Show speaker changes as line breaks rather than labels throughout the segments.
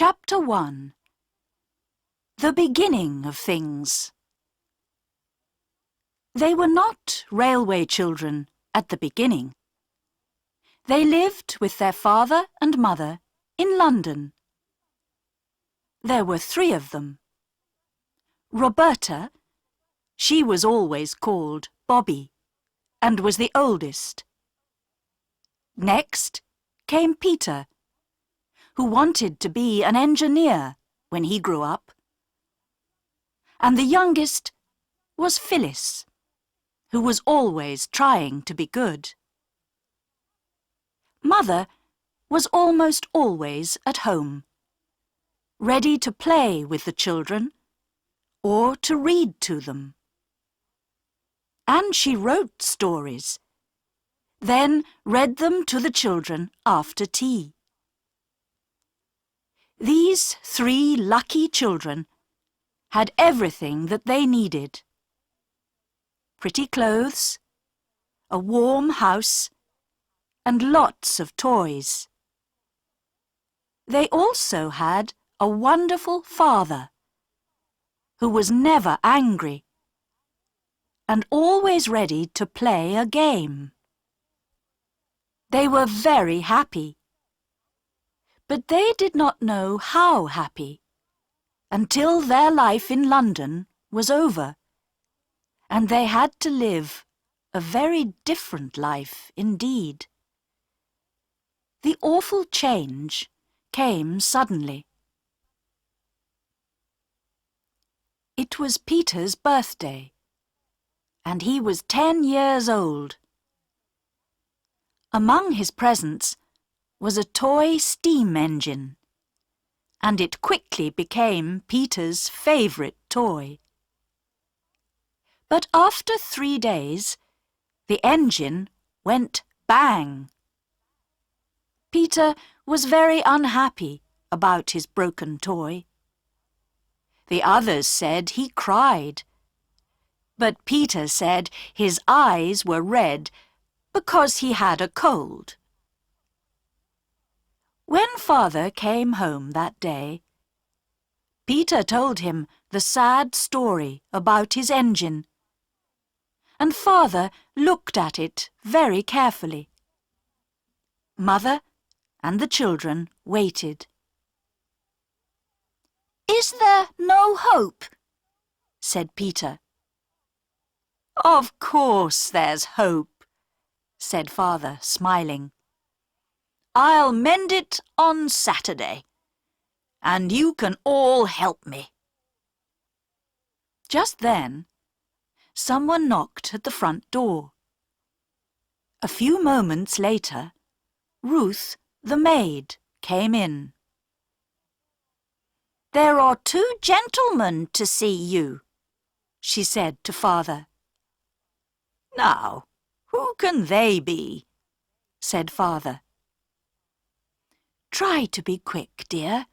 Chapter 1. The Beginning of Things. They were not railway children at the beginning. They lived with their father and mother in London. There were 3 of them. Roberta, she was always called Bobby, and was the oldest. Next came Peter, who wanted to be an engineer when he grew up. And the youngest was Phyllis, who was always trying to be good. Mother was almost always at home, ready to play with the children or to read to them. And she wrote stories, then read them to the children after tea. These 3 lucky children had everything that they needed: pretty clothes, a warm house, and lots of toys. They also had a wonderful father, who was never angry and always ready to play a game. They were very happy, but they did not know how happy until their life in London was over, and they had to live a very different life indeed. The awful change came suddenly. It was Peter's birthday, and he was 10 years old. Among his presents was a toy steam engine, and it quickly became Peter's favourite toy. But after 3 days, the engine went bang. Peter was very unhappy about his broken toy. The others said he cried, but Peter said his eyes were red because he had a cold. When Father came home that day, Peter told him the sad story about his engine, and Father looked at it very carefully. Mother and the children waited. "Is there no hope?" said Peter. "Of course there's hope," said Father, smiling. "I'll mend it on Saturday, and you can all help me." Just then, someone knocked at the front door. A few moments later, Ruth, the maid, came in. "There are 2 gentlemen to see you," she said to Father. "Now, who can they be?" said Father. "Try to be quick, dear,"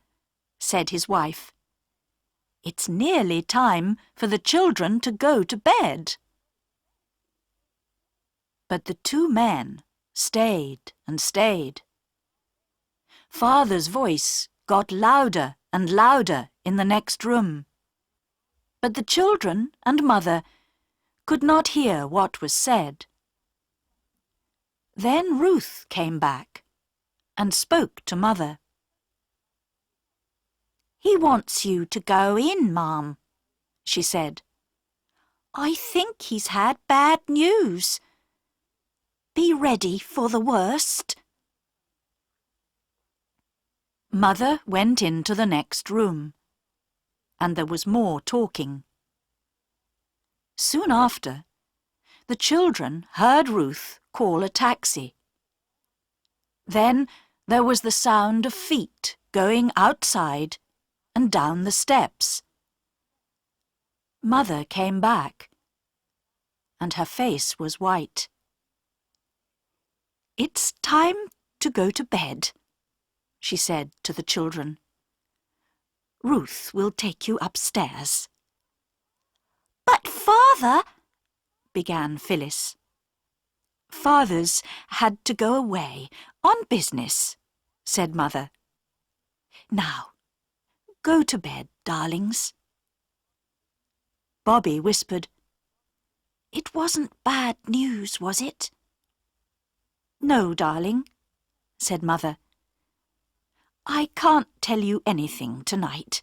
said his wife. "It's nearly time for the children to go to bed." But the 2 men stayed and stayed. Father's voice got louder and louder in the next room, but the children and Mother could not hear what was said. Then Ruth came back and spoke to Mother. "He wants you to go in, Ma'am," she said. "I think he's had bad news. Be ready for the worst." Mother went into the next room, and there was more talking. Soon after, the children heard Ruth call a taxi. Then there was the sound of feet going outside and down the steps. Mother came back, and her face was white. "It's time to go to bed," she said to the children. "Ruth will take you upstairs." "But Father," began Phyllis. "Father's had to go away on business," said Mother. "Now, Go to bed, darlings. Bobby whispered, "It wasn't bad news, was it?" "No, darling," said Mother. "I can't tell you anything tonight.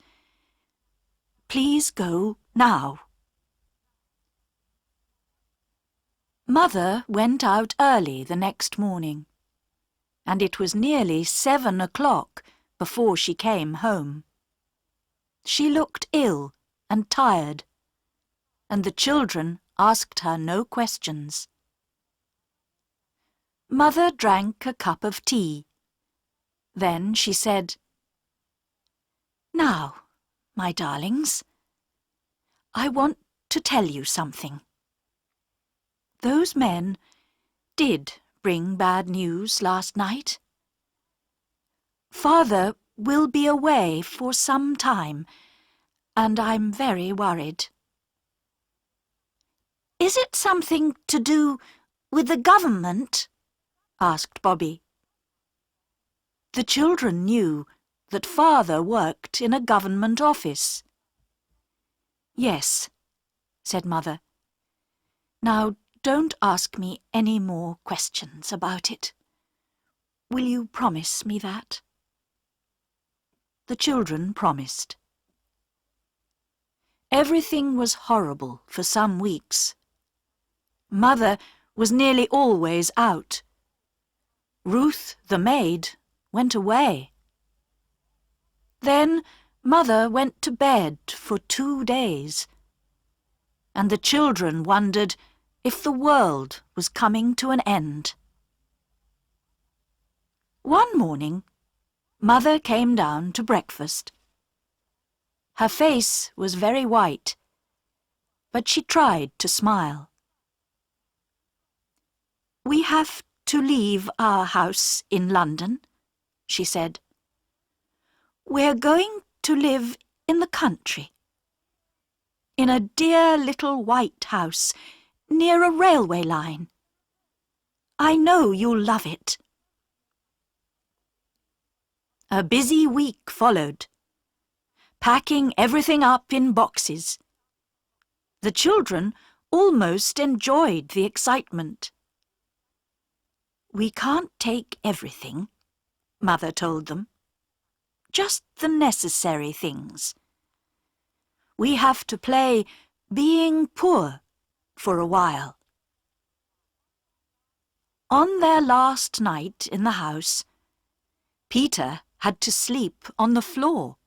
Please go now." Mother went out early the next morning, and it was nearly 7 o'clock before she came home. She looked ill and tired, and the children asked her no questions. Mother drank a cup of tea. Then she said, "Now, my darlings, I want to tell you something. Those men did bring bad news last night. Father will be away for some time, and I'm very worried." "Is it something to do with the government?" asked Bobby. The children knew that Father worked in a government office. "Yes," said Mother. "Now don't ask me any more questions about it. Will you promise me that?" The children promised. Everything was horrible for some weeks. Mother was nearly always out. Ruth, the maid, went away. Then Mother went to bed for 2 days, and the children wondered if the world was coming to an end. One morning, Mother came down to breakfast. Her face was very white, but she tried to smile. "We have to leave our house in London," she said. "We're going to live in the country, in a dear little white house near a railway line. I know you'll love it." A busy week followed, packing everything up in boxes. The children almost enjoyed the excitement. "We can't take everything," Mother told them. "Just the necessary things. We have to play being poor for a while." On their last night in the house, Peter had to sleep on the floor,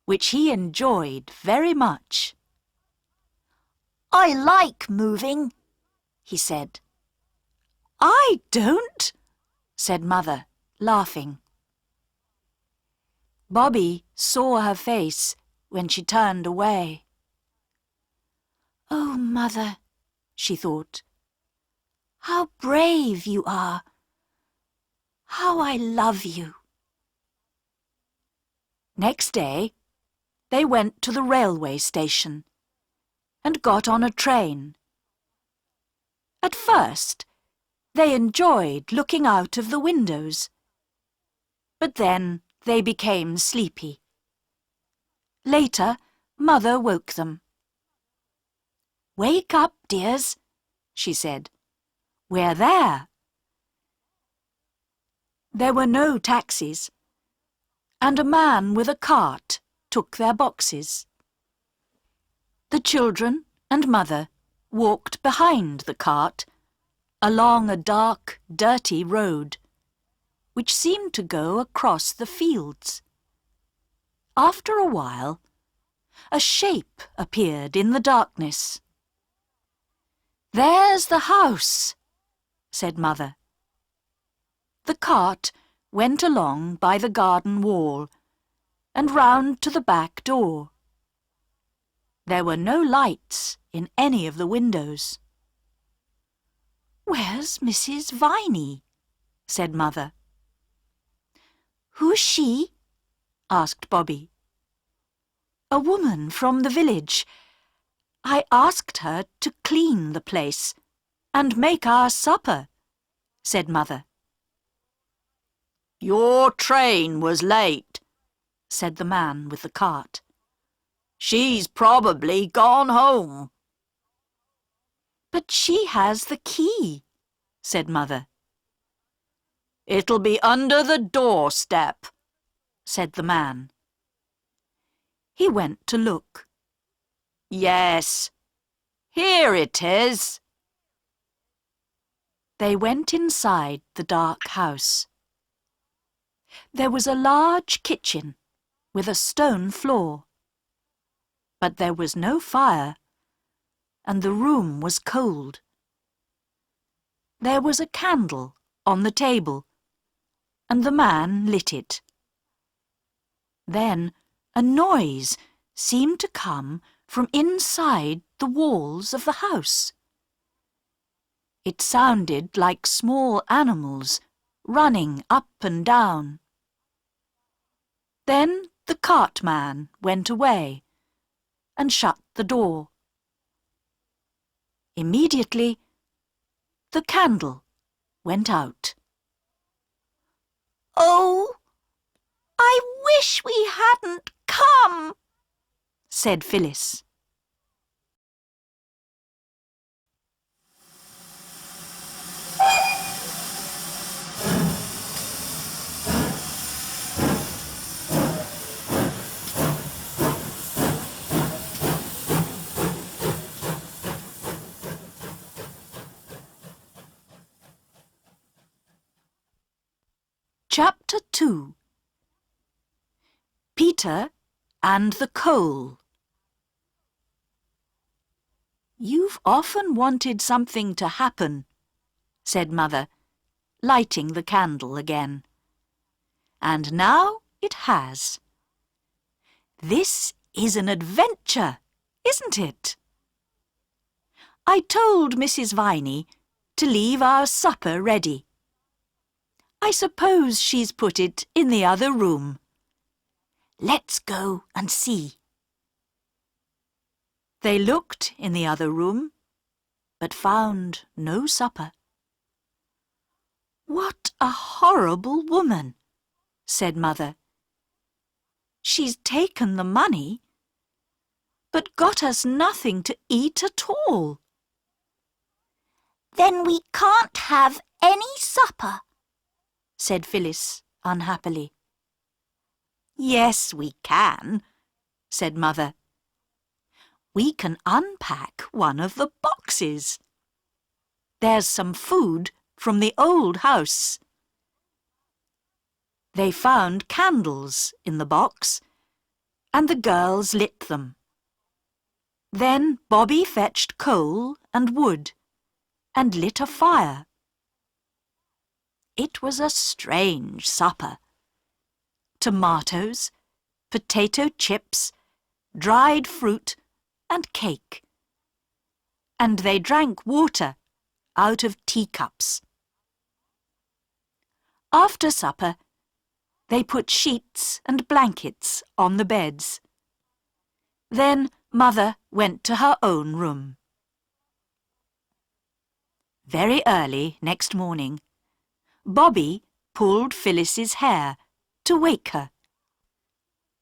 which he enjoyed very much. "I like moving," he said. "I don't," said Mother, laughing. Bobby saw her face when she turned away. "Oh, Mother," she thought, "how brave you are! How I love you!" Next day, they went to the railway station and got on a train. At first, they enjoyed looking out of the windows, but then they became sleepy. Later, Mother woke them. "Wake up, dears," she said. "We're there." There were no taxis, and a man with a cart took their boxes. The children and Mother walked behind the cart along a dark, dirty road, which seemed to go across the fields. After a while, a shape appeared in the darkness. "There's the house," said Mother. The cart went along by the garden wall and round to the back door. There were no lights in any of the windows. "Where's Mrs. Viney?" said Mother. "Who's she?" asked Bobby. "A woman from the village. I asked her to clean the place and make our supper," said Mother. "Your train was late," said the man with the cart. "She's probably gone home." "But she has the key," said Mother. "It'll be under the doorstep," said the man. He went to look. "Yes, here it is." They went inside the dark house. There was a large kitchen with a stone floor. But there was no fire, and the room was cold. There was a candle on the table, and the man lit it. Then a noise seemed to come from inside the walls of the house. It sounded like small animals running up and down. Then the cartman went away and shut the door. Immediately, the candle went out. "Oh, I wish we hadn't come," said Phyllis. Chapter 2. Peter and the Coal. "You've often wanted something to happen," said Mother, lighting the candle again. "And now it has. This is an adventure, isn't it? I told Mrs. Viney to leave our supper ready. I suppose she's put it in the other room. Let's go and see." They looked in the other room, but found no supper. "What a horrible woman," said Mother. "She's taken the money, but got us nothing to eat at all."
"Then we can't have any supper,"
said Phyllis unhappily. "Yes, we can," said Mother. "We can unpack one of the boxes. There's some food from the old house." They found candles in the box, and the girls lit them. Then Bobby fetched coal and wood and lit a fire. It was a strange supper. Tomatoes, potato chips, dried fruit and cake. And they drank water out of teacups. After supper, they put sheets and blankets on the beds. Then Mother went to her own room. Very early next morning, Bobby pulled Phyllis's hair to wake her.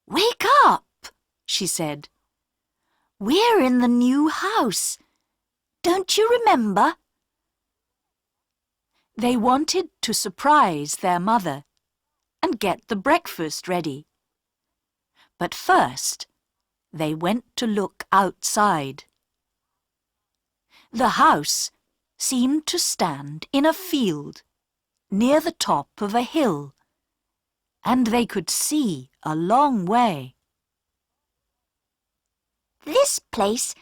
"Wake up," she said. "We're in the new house. Don't you remember?"
They wanted to surprise their mother and get the breakfast ready. But first, they went to look outside. The house seemed to stand in a field near the top of a hill, and they could see a long way.
"This place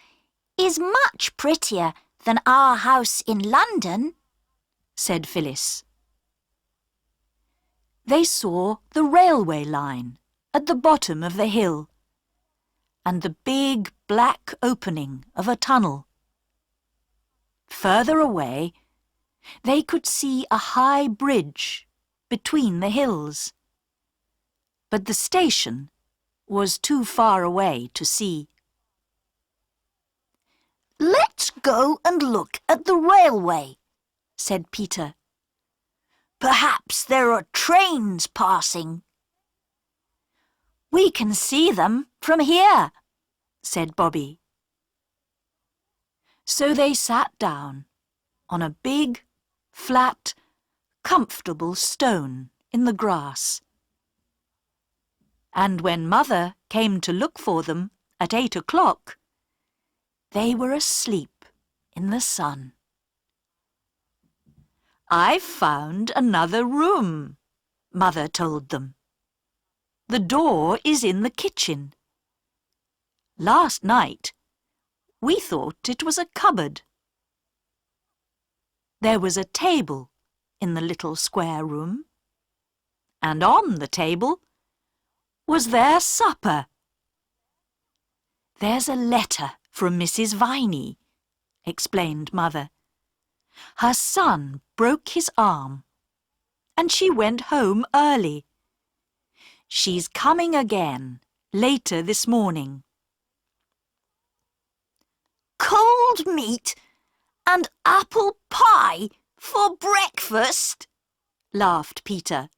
is much prettier than our house in London,"
said Phyllis. They saw the railway line at the bottom of the hill and the big black opening of a tunnel. Further away, they could see a high bridge between the hills. But the station was too far away to see.
"Let's go and look at the railway," said Peter. "Perhaps there are trains passing."
"We can see them from here," said Bobby. So they sat down on a big, flat, comfortable stone in the grass. And when Mother came to look for them at 8 o'clock, they were asleep in the sun. "I've found another room," Mother told them. "The door is in the kitchen. Last night, we thought it was a cupboard." There was a table in the little square room, and on the table was their supper. "There's a letter from Mrs. Viney," explained Mother. "Her son broke his arm, and she went home early. She's coming again later this morning."
"Cold meat and apple pie for breakfast?"
laughed Peter.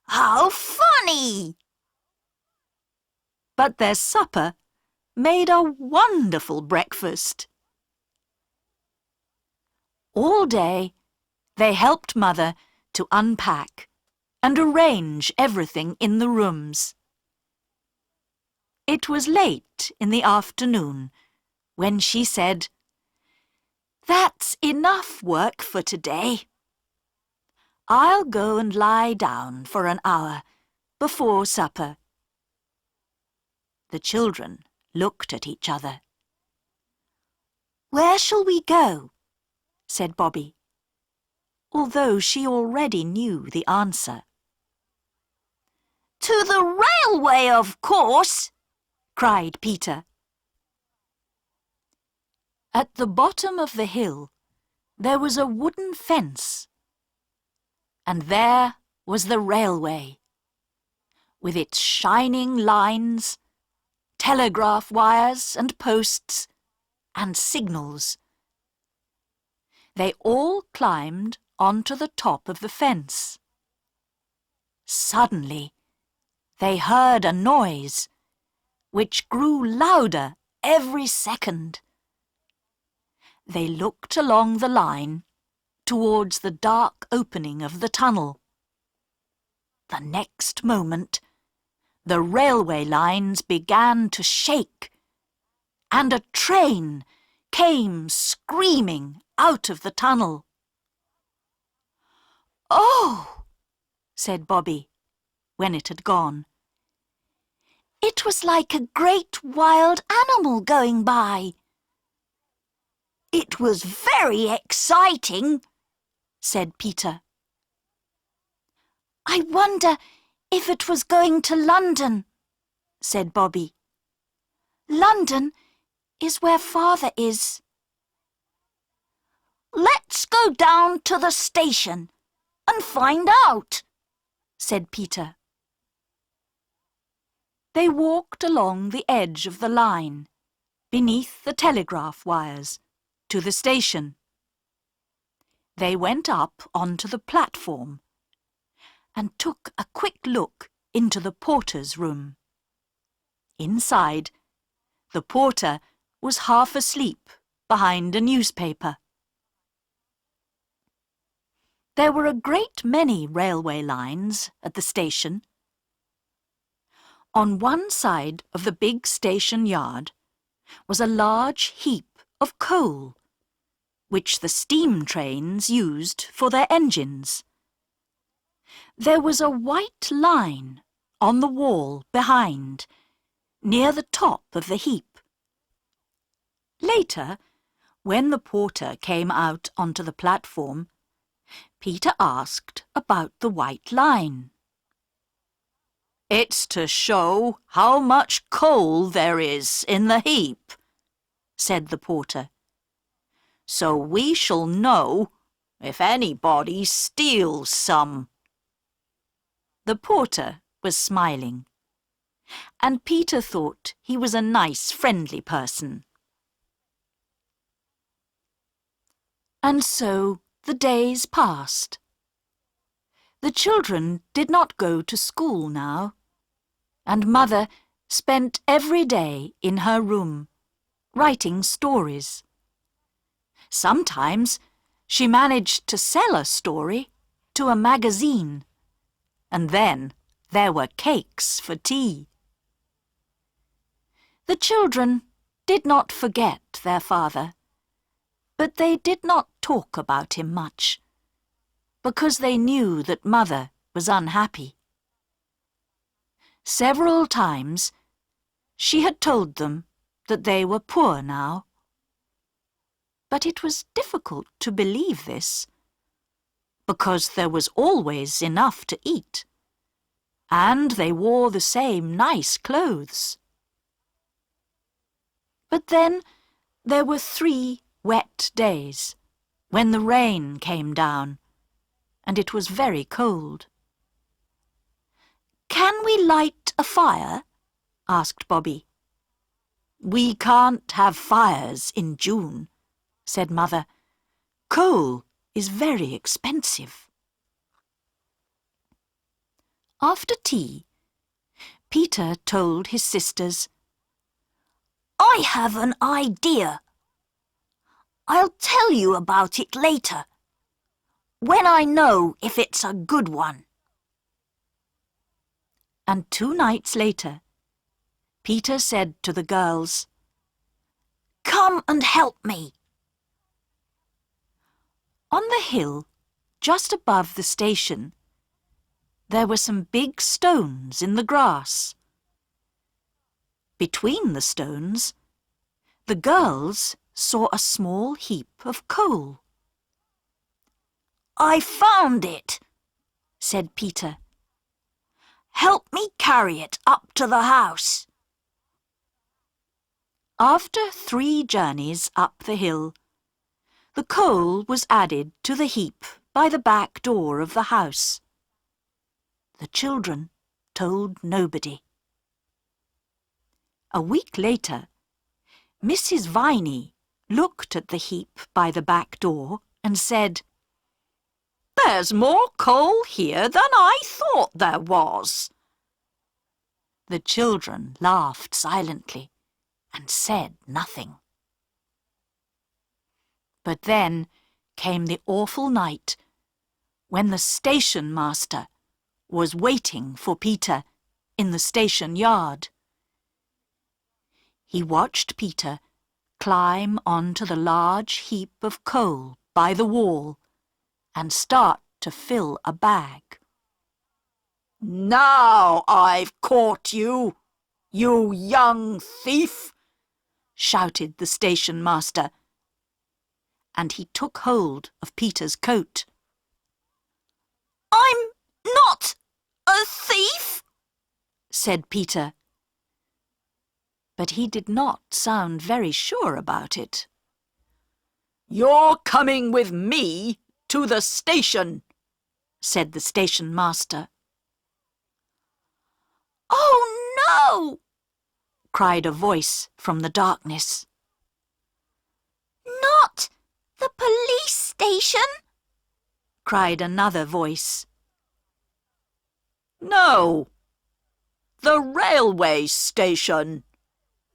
"How funny!"
But their supper made a wonderful breakfast. All day they helped Mother to unpack and arrange everything in the rooms. It was late in the afternoon when she said, "That's enough work for today. I'll go and lie down for an hour before supper." The children looked at each other.
"Where shall we go?"
said Bobby, although she already knew the answer.
"To the railway, of course!"
cried Peter. At the bottom of the hill there was a wooden fence, and there was the railway, with its shining lines, telegraph wires and posts, and signals. They all climbed onto the top of the fence. Suddenly, they heard a noise, which grew louder every second. They looked along the line towards the dark opening of the tunnel. The next moment, the railway lines began to shake, and a train came screaming out of the tunnel. "Oh!" said Bobby, when it had gone.
"It was like a great wild animal going by." "It was very exciting," said Peter.
"I wonder if it was going to London," said Bobby. "London is where Father is."
"Let's go down to the station and find out," said Peter.
They walked along the edge of the line, beneath the telegraph wires, to the station. They went up onto the platform and took a quick look into the porter's room. Inside, the porter was half asleep behind a newspaper. There were a great many railway lines at the station. On one side of the big station yard was a large heap of coal, which the steam trains used for their engines. There was a white line on the wall behind, near the top of the heap. Later, when the porter came out onto the platform, Peter asked about the white line. "It's to show how much coal there is in the heap," said the porter. "So we shall know if anybody steals some." The porter was smiling, and Peter thought he was a nice, friendly person. And so the days passed. The children did not go to school now. and Mother spent every day in her room, writing stories. Sometimes she managed to sell a story to a magazine, and then there were cakes for tea. The children did not forget their father, but they did not talk about him much, because they knew that Mother was unhappy. Several times she had told them that they were poor now. But it was difficult to believe this, because there was always enough to eat, and they wore the same nice clothes. But then there were 3 wet days, when the rain came down, and it was very cold. "Can we light a fire?" asked Bobby. "We can't have fires in June," said Mother. "Coal is very expensive." After tea, Peter told his sisters,
I have an idea. I'll tell you about it later, when I know if it's a good one.
And 2 nights later, Peter said to the girls,
Come and help me.
On the hill, just above the station, there were some big stones in the grass. Between the stones, the girls saw a small heap of coal.
I found it, said Peter. Help me carry it up to the house.
After 3 journeys up the hill, the coal was added to the heap by the back door of the house. The children told nobody. A week later, Mrs. Viney looked at the heap by the back door and said, "There's more coal here than I thought there was." The children laughed silently and said nothing. But then came the awful night when the station master was waiting for Peter in the station yard. He watched Peter climb onto the large heap of coal by the wall and start to fill a bag. "Now I've caught you, you young thief!" shouted the station master, and he took hold of Peter's coat.
I'm not a thief,
said Peter. But he did not sound very sure about it. "You're coming with me to the station," said the station master.
Oh no,
cried a voice from the darkness.
Not the police station,
cried another voice. "No, the railway station,"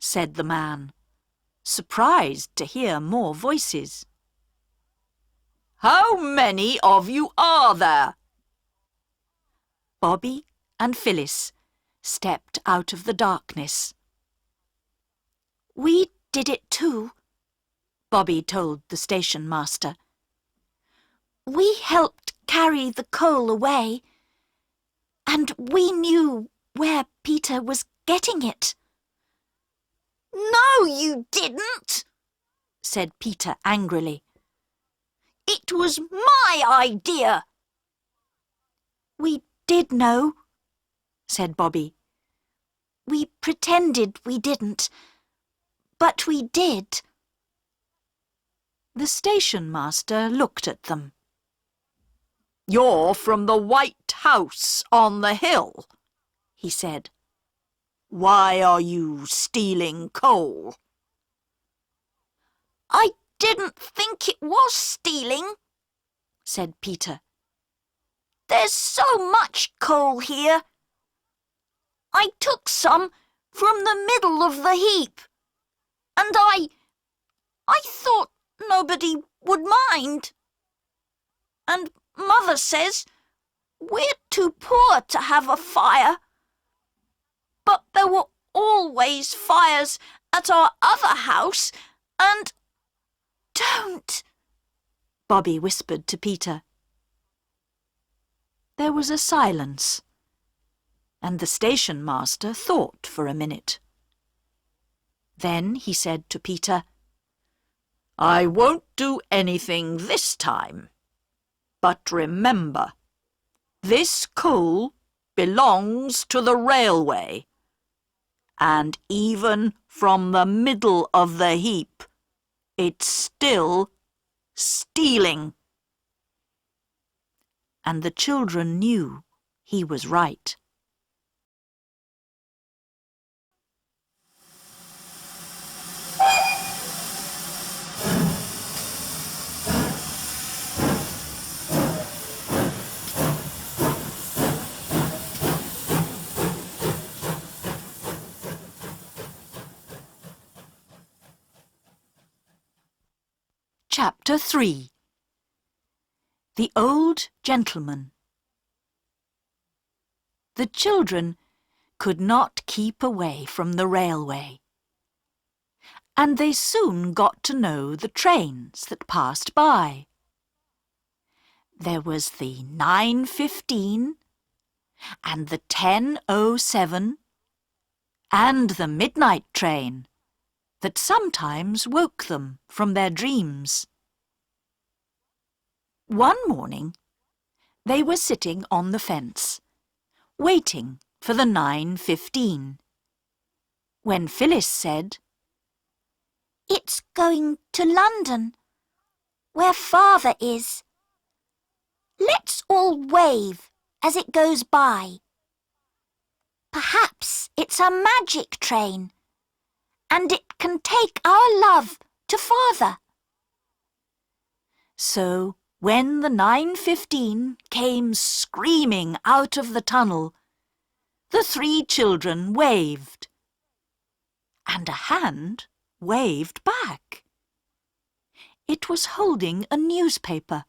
said the man, surprised to hear more voices. "How many of you are there?" Bobby and Phyllis stepped out of the darkness.
We did it too,
Bobby told the station master.
We helped carry the coal away, and we knew where Peter was getting it. No, you didn't, said Peter angrily. It was my idea. We did know, said Bobby. We pretended we didn't, but we did.
The station master looked at them. "You're from the White House on the hill," he said. "Why are you stealing coal?"
I didn't think it was stealing, said Peter. There's so much coal here. I took some from the middle of the heap, and I thought nobody would mind. And Mother says we're too poor to have a fire. But there were always fires at our other house, and— Don't,
Bobby whispered to Peter. There was a silence, and the station master thought for a minute. Then he said to Peter, "I won't do anything this time. But remember, this coal belongs to the railway, and even from the middle of the heap, it's still stealing." And the children knew he was right. Chapter 3. The Old Gentleman. The children could not keep away from the railway, and they soon got to know the trains that passed by. There was the 9:15 and the 10:07 and the midnight train that sometimes woke them from their dreams. One morning, they were sitting on the fence, waiting for the 9:15, when Phyllis said,
It's going to London, where Father is. Let's all wave as it goes by. Perhaps it's a magic train, and it can take our love to Father."
So, when the 9:15 came screaming out of the tunnel, the three children waved, and a hand waved back. It was holding a newspaper,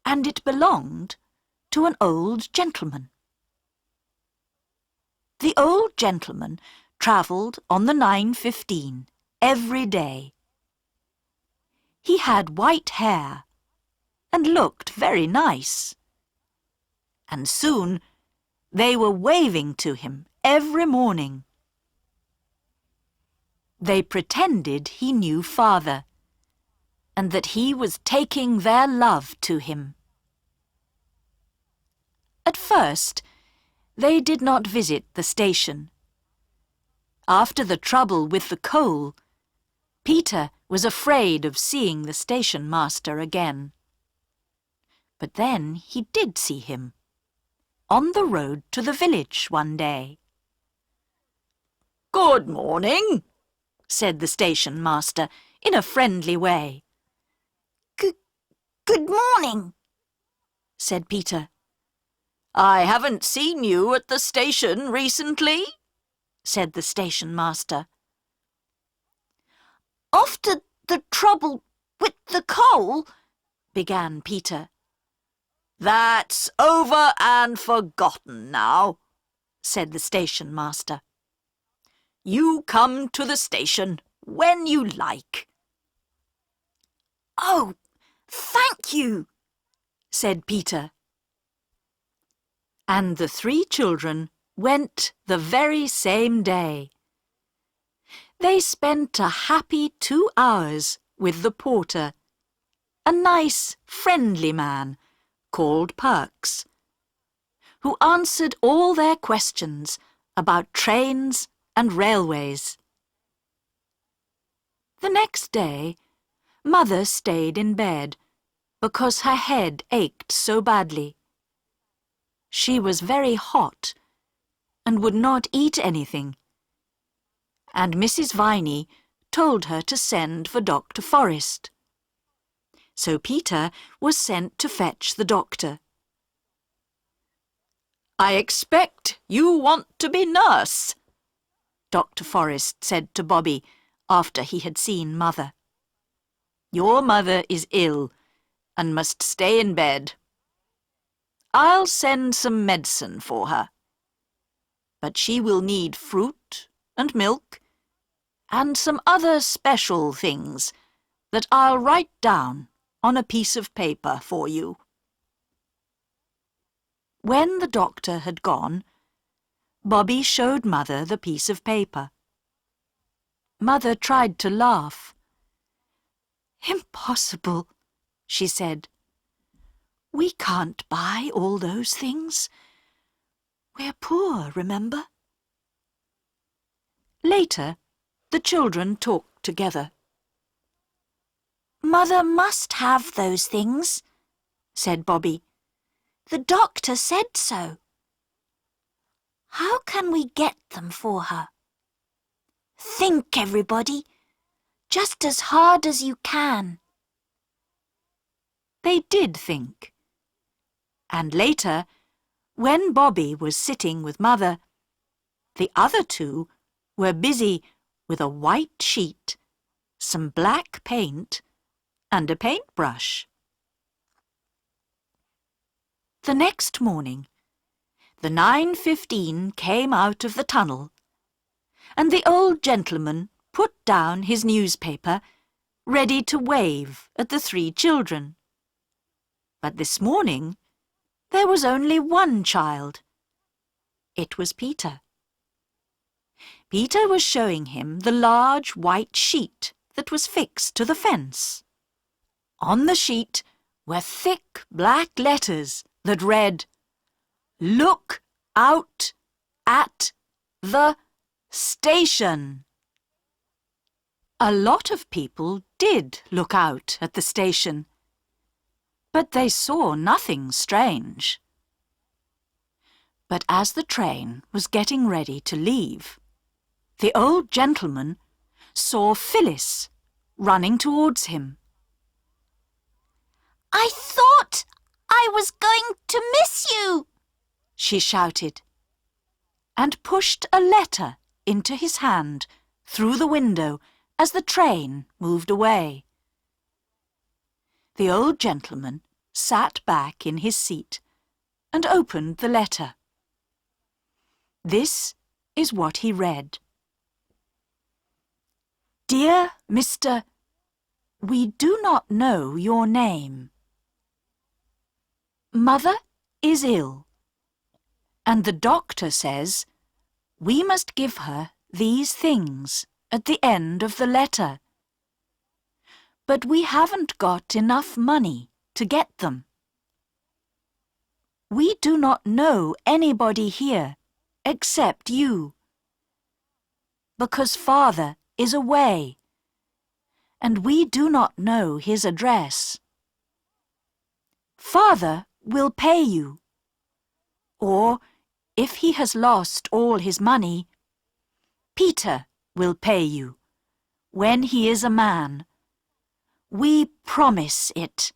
and it belonged to an old gentleman. The old gentleman travelled on the 9:15 every day. He had white hair and looked very nice, and soon they were waving to him every morning. They pretended he knew Father, and that he was taking their love to him. At first, they did not visit the station. After the trouble with the coal, Peter was afraid of seeing the station master again. But then he did see him, on the road to the village one day. "Good morning," said the station master in a friendly way.
Good morning,"
said Peter. "I haven't seen you at the station recently," said the station master.
"After the trouble with the coal,"
began Peter. "That's over and forgotten now," said the station master. "You come to the station when you like."
"Oh, thank you,"
said Peter. And the three children went the very same day. They spent a happy 2 hours with the porter, a nice, friendly man called Perks, who answered all their questions about trains and railways. The next day, Mother stayed in bed because her head ached so badly. She was very hot and would not eat anything, and Mrs. Viney told her to send for Dr. Forrest. So Peter was sent to fetch the doctor. I expect you want to be nurse, Dr. Forrest said to Bobby after he had seen Mother. Your mother is ill and must stay in bed. I'll send some medicine for her. But she will need fruit and milk and some other special things that I'll write down on a piece of paper for you. When the doctor had gone, Bobby showed Mother the piece of paper. Mother tried to laugh. Impossible, she said. We can't buy all those things. We're poor, remember? Later, the children talked together.
Mother must have those things, said Bobby. The doctor said so. How can we get them for her? Think, everybody, just as hard as you can.
They did think. And later, when Bobby was sitting with Mother, the other two were busy with a white sheet, some black paint, and a paintbrush. The next morning, the 9:15 came out of the tunnel, and the old gentleman put down his newspaper, ready to wave at the three children. But this morning, there was only one child. It was Peter. Peter was showing him the large white sheet that was fixed to the fence. On the sheet were thick black letters that read, "Look out at the station." A lot of people did look out at the station, but they saw nothing strange. But as the train was getting ready to leave, the old gentleman saw Phyllis running towards him.
I thought I was going to miss you,
she shouted, and pushed a letter into his hand through the window as the train moved away. The old gentleman sat back in his seat and opened the letter. This is what he read. Dear Mr. We do not know your name. Mother is ill, and the doctor says we must give her these things at the end of the letter. But we haven't got enough money to get them. We do not know anybody here except you, because Father is away, and we do not know his address. Father will pay you, or if he has lost all his money, Peter will pay you when he is a man. We promise it.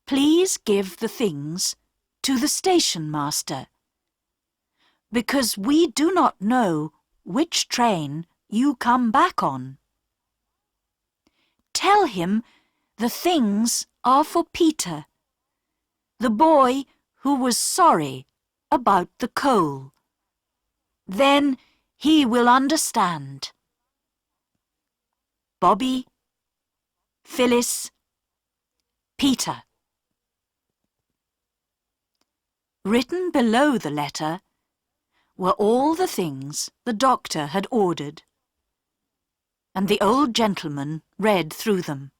Please give the things to the station master, because we do not know which train you come back on. Tell him the things are for Peter, the boy who was sorry about the coal. Then he will understand. Bobby, Phyllis, Peter. Written below the letter were all the things the doctor had ordered, and the old gentleman read through them.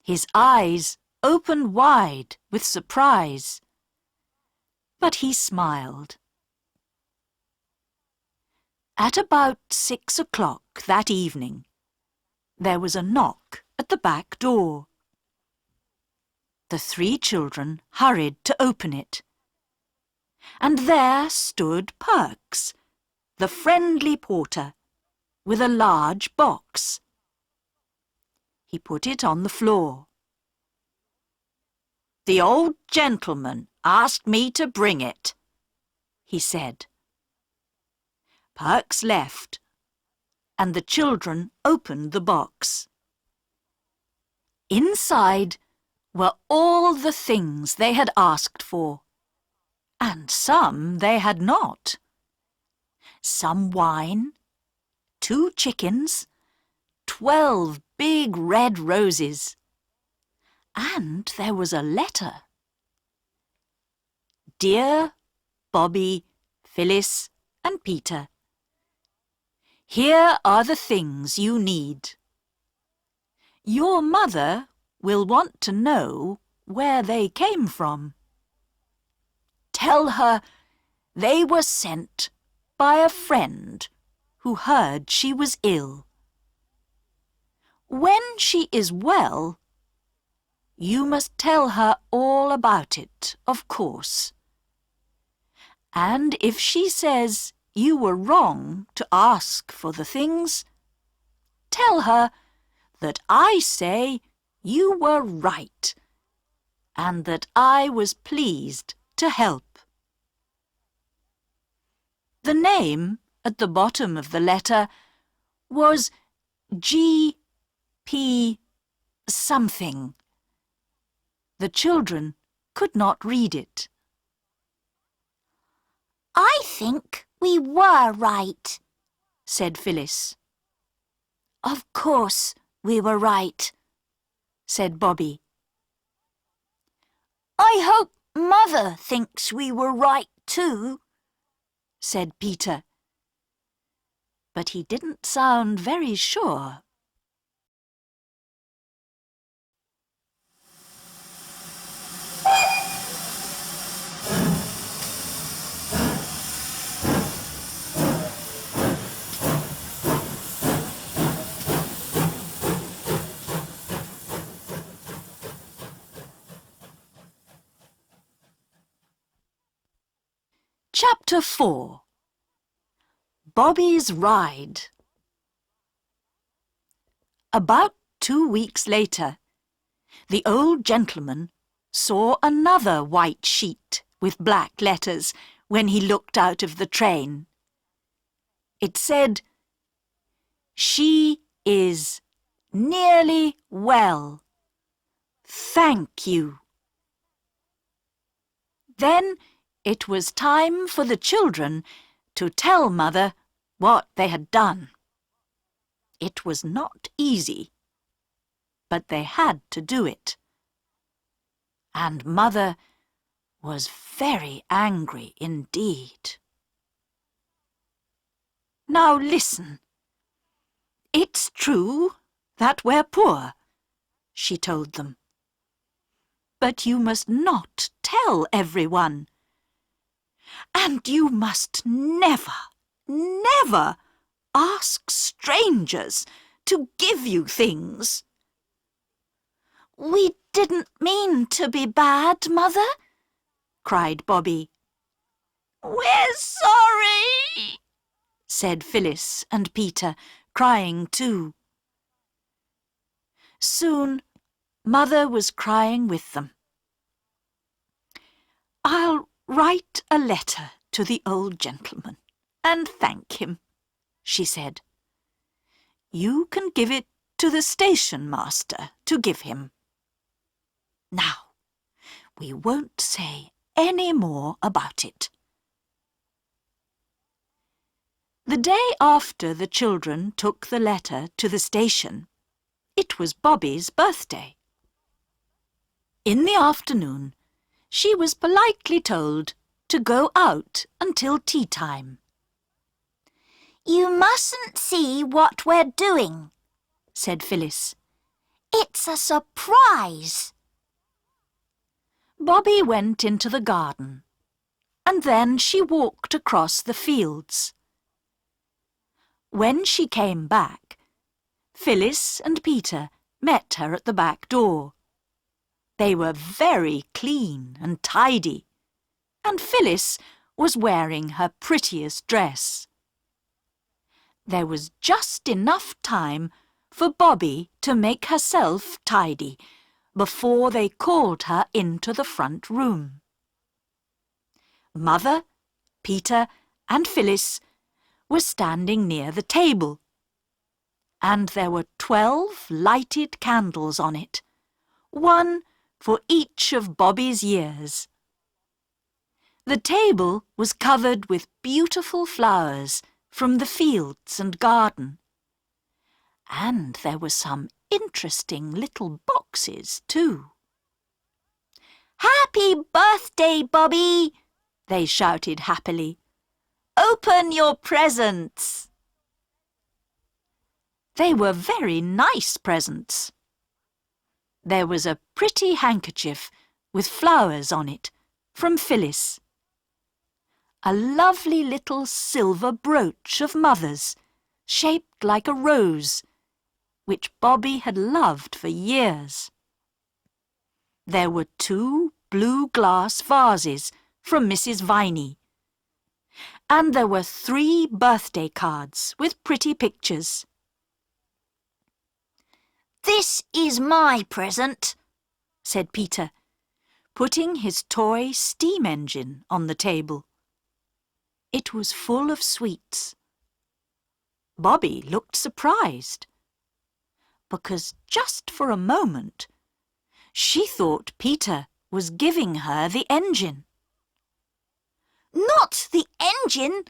His eyes opened wide with surprise, but he smiled. At about 6 o'clock that evening, there was a knock at the back door. The three children hurried to open it, and there stood Perks, the friendly porter, with a large box. He put it on the floor. The old gentleman asked me to bring it," he said. Perks left, and the children opened the box. Inside were all the things they had asked for, and some they had not. Some wine, 2 chickens, 12 big red roses, and there was a letter. Dear Bobby, Phyllis and Peter, here are the things you need. Your mother will want to know where they came from. Tell her they were sent by a friend who heard she was ill. When she is well, you must tell her all about it, of course. And if she says you were wrong to ask for the things, tell her that I say you were right, and that I was pleased to help. The name at the bottom of the letter was G.P. something. The children could not read it.
"I think we were right,"
said Phyllis.
"Of course we were right,"
said Bobby.
"I hope Mother thinks we were right too,"
said Peter. But he didn't sound very sure. Chapter 4. Bobby's Ride. About 2 weeks later, the old gentleman saw another white sheet with black letters when he looked out of the train. It said, "She is nearly well. Thank you." Then it was time for the children to tell Mother what they had done. It was not easy, but they had to do it. And Mother was very angry indeed. "Now listen. It's true that we're poor," she told them. "But you must not tell everyone. And you must never, never ask strangers to give you things."
"We didn't mean to be bad, Mother,"
cried Bobby.
"We're sorry,"
said Phyllis and Peter, crying too. Soon Mother was crying with them. "I'll write a letter to the old gentleman and thank him," she said. "You can give it to the station master to give him. Now, we won't say any more about it." The day after the children took the letter to the station, it was Bobby's birthday. In the afternoon, she was politely told to go out until tea time.
"You mustn't see what we're doing,"
said Phyllis.
"It's a surprise."
Bobby went into the garden, and then she walked across the fields. When she came back, Phyllis and Peter met her at the back door. They were very clean and tidy, and Phyllis was wearing her prettiest dress. There was just enough time for Bobby to make herself tidy before they called her into the front room. Mother, Peter and Phyllis were standing near the table, and there were 12 lighted candles on it, one for each of Bobby's years. The table was covered with beautiful flowers from the fields and garden, and there were some interesting little boxes too.
"Happy birthday, Bobby!"
they shouted happily.
"Open your presents!"
They were very nice presents. There was a pretty handkerchief with flowers on it from Phyllis. A lovely little silver brooch of Mother's, shaped like a rose, which Bobby had loved for years. There were 2 blue glass vases from Mrs. Viney, and there were 3 birthday cards with pretty pictures.
"This is my present,"
said Peter, putting his toy steam engine on the table. It was full of sweets. Bobby looked surprised, because just for a moment she thought Peter was giving her the engine.
"Not the engine,"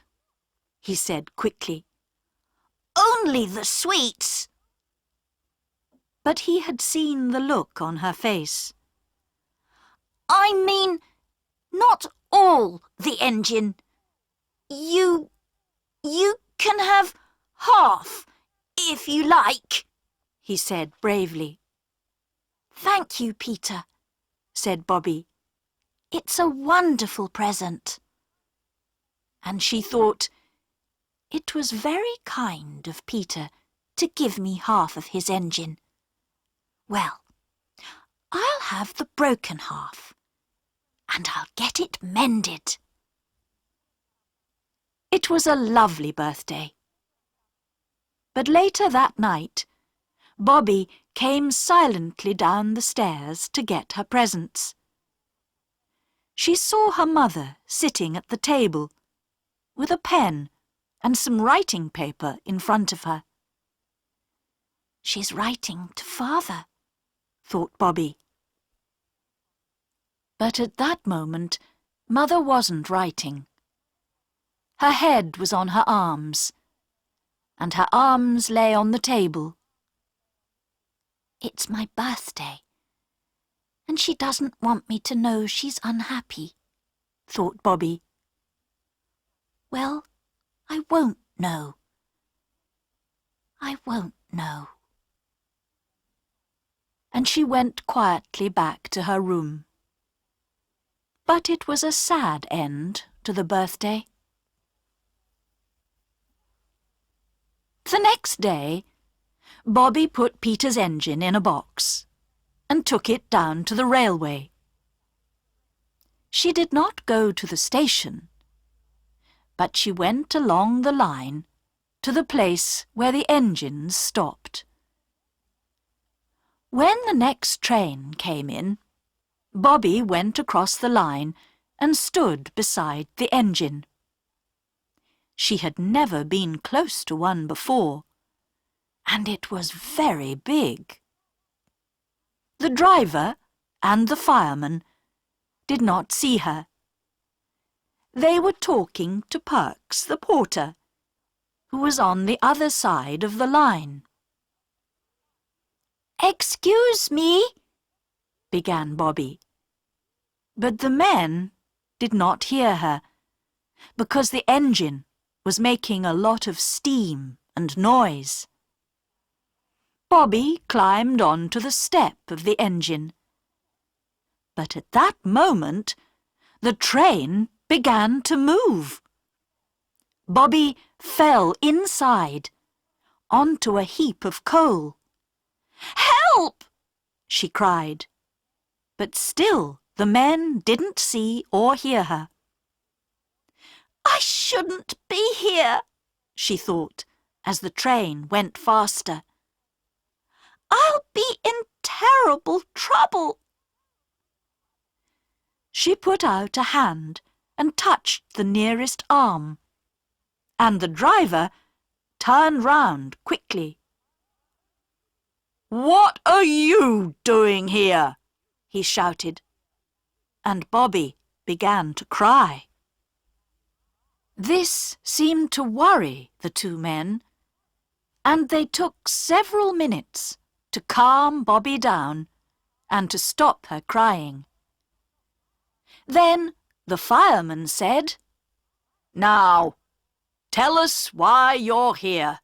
he said quickly.
"Only the sweets."
But he had seen the look on her face.
"I mean, not all the engine. You can have half, if you like,"
he said bravely.
"Thank you, Peter,"
said Bobby.
"It's a wonderful present."
And she thought, it was very kind of Peter to give me half of his engine. Well, I'll have the broken half, and I'll get it mended. It was a lovely birthday. But later that night, Bobby came silently down the stairs to get her presents. She saw her mother sitting at the table, with a pen and some writing paper in front of her. "She's writing to Father," thought Bobby. But at that moment, Mother wasn't writing. Her head was on her arms, and her arms lay on the table. "It's my birthday, and she doesn't want me to know she's unhappy," thought Bobby. "Well, I won't know. I won't know." And she went quietly back to her room. But it was a sad end to the birthday. The next day, Bobby put Peter's engine in a box and took it down to the railway. She did not go to the station, but she went along the line to the place where the engines stopped. When the next train came in, Bobby went across the line and stood beside the engine. She had never been close to one before, and it was very big. The driver and the fireman did not see her. They were talking to Perks, the porter, who was on the other side of the line. "Excuse me," began Bobby. But the men did not hear her, because the engine was making a lot of steam and noise. Bobby climbed onto the step of the engine. But at that moment, the train began to move. Bobby fell inside, onto a heap of coal. "Help!" she cried. But still the men didn't see or hear her. "I shouldn't be here," she thought, as the train went faster. "I'll be in terrible trouble." She put out a hand and touched the nearest arm, and the driver turned round quickly. "What are you doing here?" he shouted, and Bobby began to cry. This seemed to worry the two men, and they took several minutes to calm Bobby down and to stop her crying. Then the fireman said, "Now, tell us why you're here.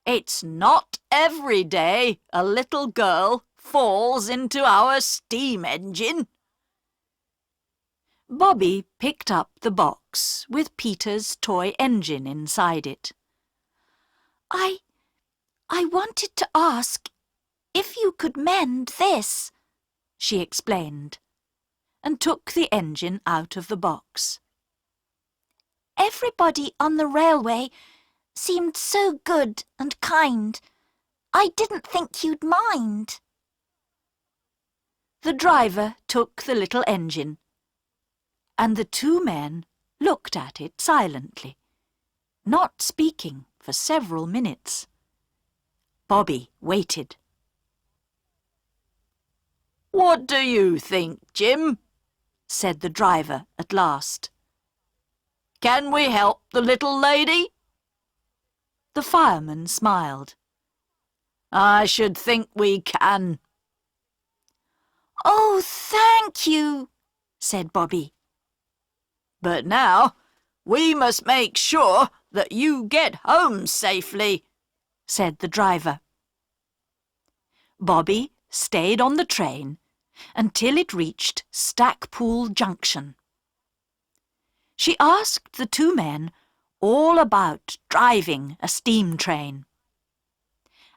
It's not every day a little girl falls into our steam engine." Bobby picked up the box with Peter's toy engine inside it.
I wanted to ask if you could mend this,"
she explained, and took the engine out of the box.
"Everybody on the railway seemed so good and kind. I didn't think you'd mind."
The driver took the little engine, and the two men looked at it silently, not speaking for several minutes. Bobby waited. "What do you think, Jim?" said the driver at last. "Can we help the little lady?" The fireman smiled. "I should think we can."
"Oh, thank you," said Bobby.
"But now we must make sure that you get home safely," said the driver. Bobby stayed on the train until it reached Stackpool Junction. She asked the two men all about driving a steam train,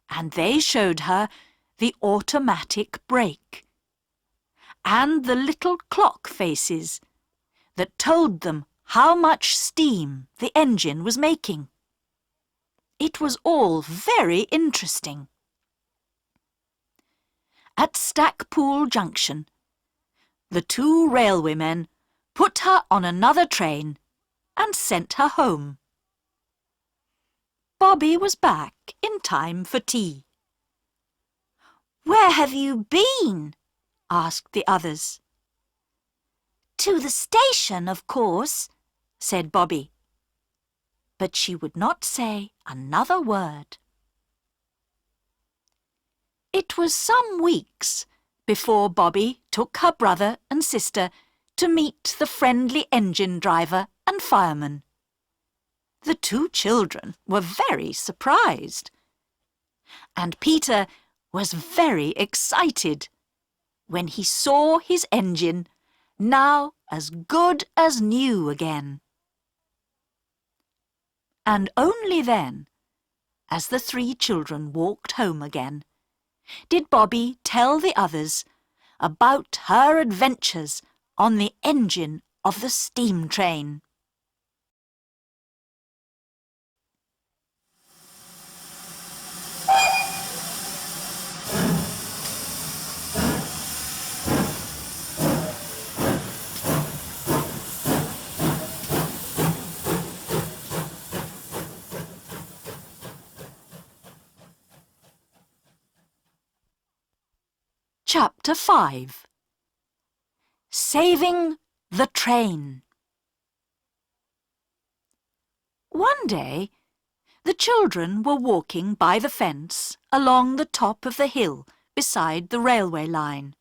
and they showed her the automatic brake and the little clock faces that told them how much steam the engine was making. It was all very interesting. At Stackpool Junction, the two railwaymen put her on another train and sent her home. Bobby was back in time for tea.
"Where have you been?" asked the others. "To the station, of course," said Bobby. But she would not say another word.
It was some weeks before Bobby took her brother and sister to meet the friendly engine driver and fireman. The two children were very surprised, and Peter was very excited when he saw his engine, now as good as new again. And only then, as the three children walked home again, did Bobby tell the others about her adventures on the engine of the steam train. Chapter 5. Saving the Train. One day, the children were walking by the fence along the top of the hill beside the railway line.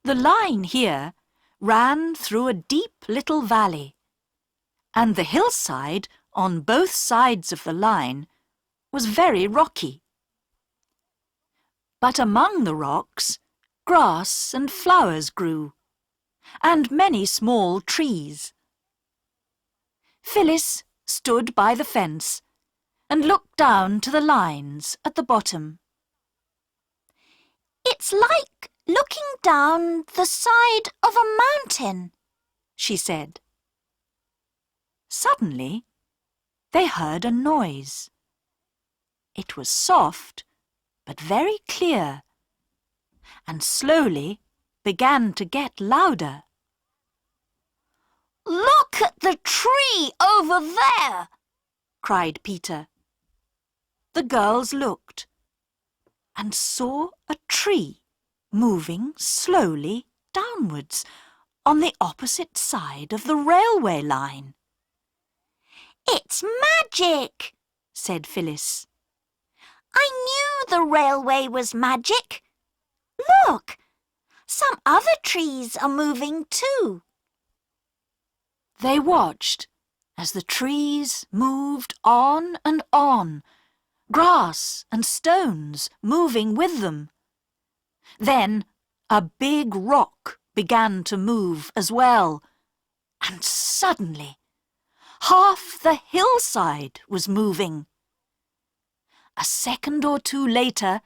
The line here ran through a deep little valley, and the hillside on both sides of the line was very rocky. But among the rocks, grass and flowers grew, and many small trees. Phyllis stood by the fence and looked down to the lines at the bottom.
"It's like looking down the side of a mountain," she said.
Suddenly, they heard a noise. It was soft, but very clear, and slowly began to get louder.
Look at the tree over there,
cried Peter. The girls looked and saw a tree moving slowly downwards on the opposite side of the railway line.
It's magic, said Phyllis. I knew the railway was magic. Look, some other trees are moving too.
They watched as the trees moved on and on, grass and stones moving with them. Then a big rock began to move as well, and suddenly half the hillside was moving. A second or two later,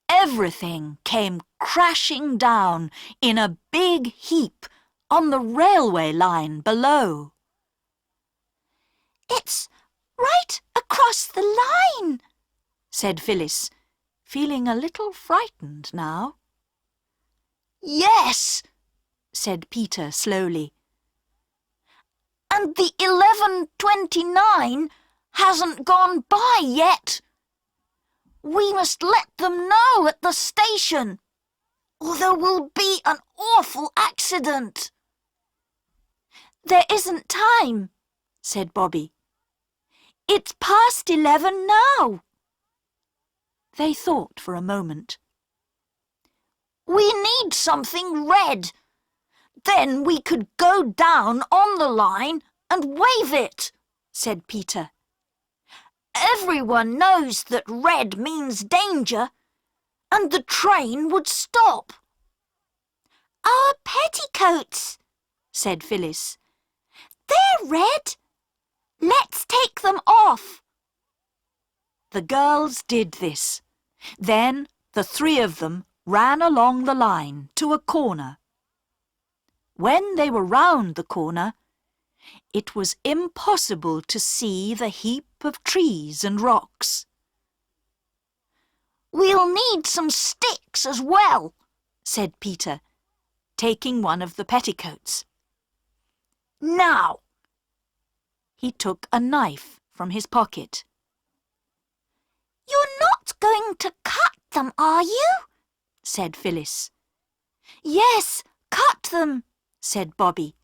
everything came crashing down in a big heap on the railway line below.
It's right across the line,
said Phyllis, feeling a little frightened now.
Yes,
said Peter slowly.
And the 11:29 hasn't gone by yet. We must let them know at the station, or there will be an awful accident.
There isn't time, said Bobby. It's past 11 now. They thought for a moment.
We need something red. Then we could go down on the line and wave it, said Peter. Everyone knows that red means danger, and the train would stop. Our petticoats, said Phyllis. They're red. Let's take them off.
The girls did this. Then the three of them ran along the line to a corner. When they were round the corner, it was impossible to see the heap of trees and rocks.
We'll need some sticks as well,
said Peter, taking one of the petticoats.
Now.
He took a knife from his pocket.
You're not going to cut them, are you?
said Phyllis. Yes, cut them, said Bobby.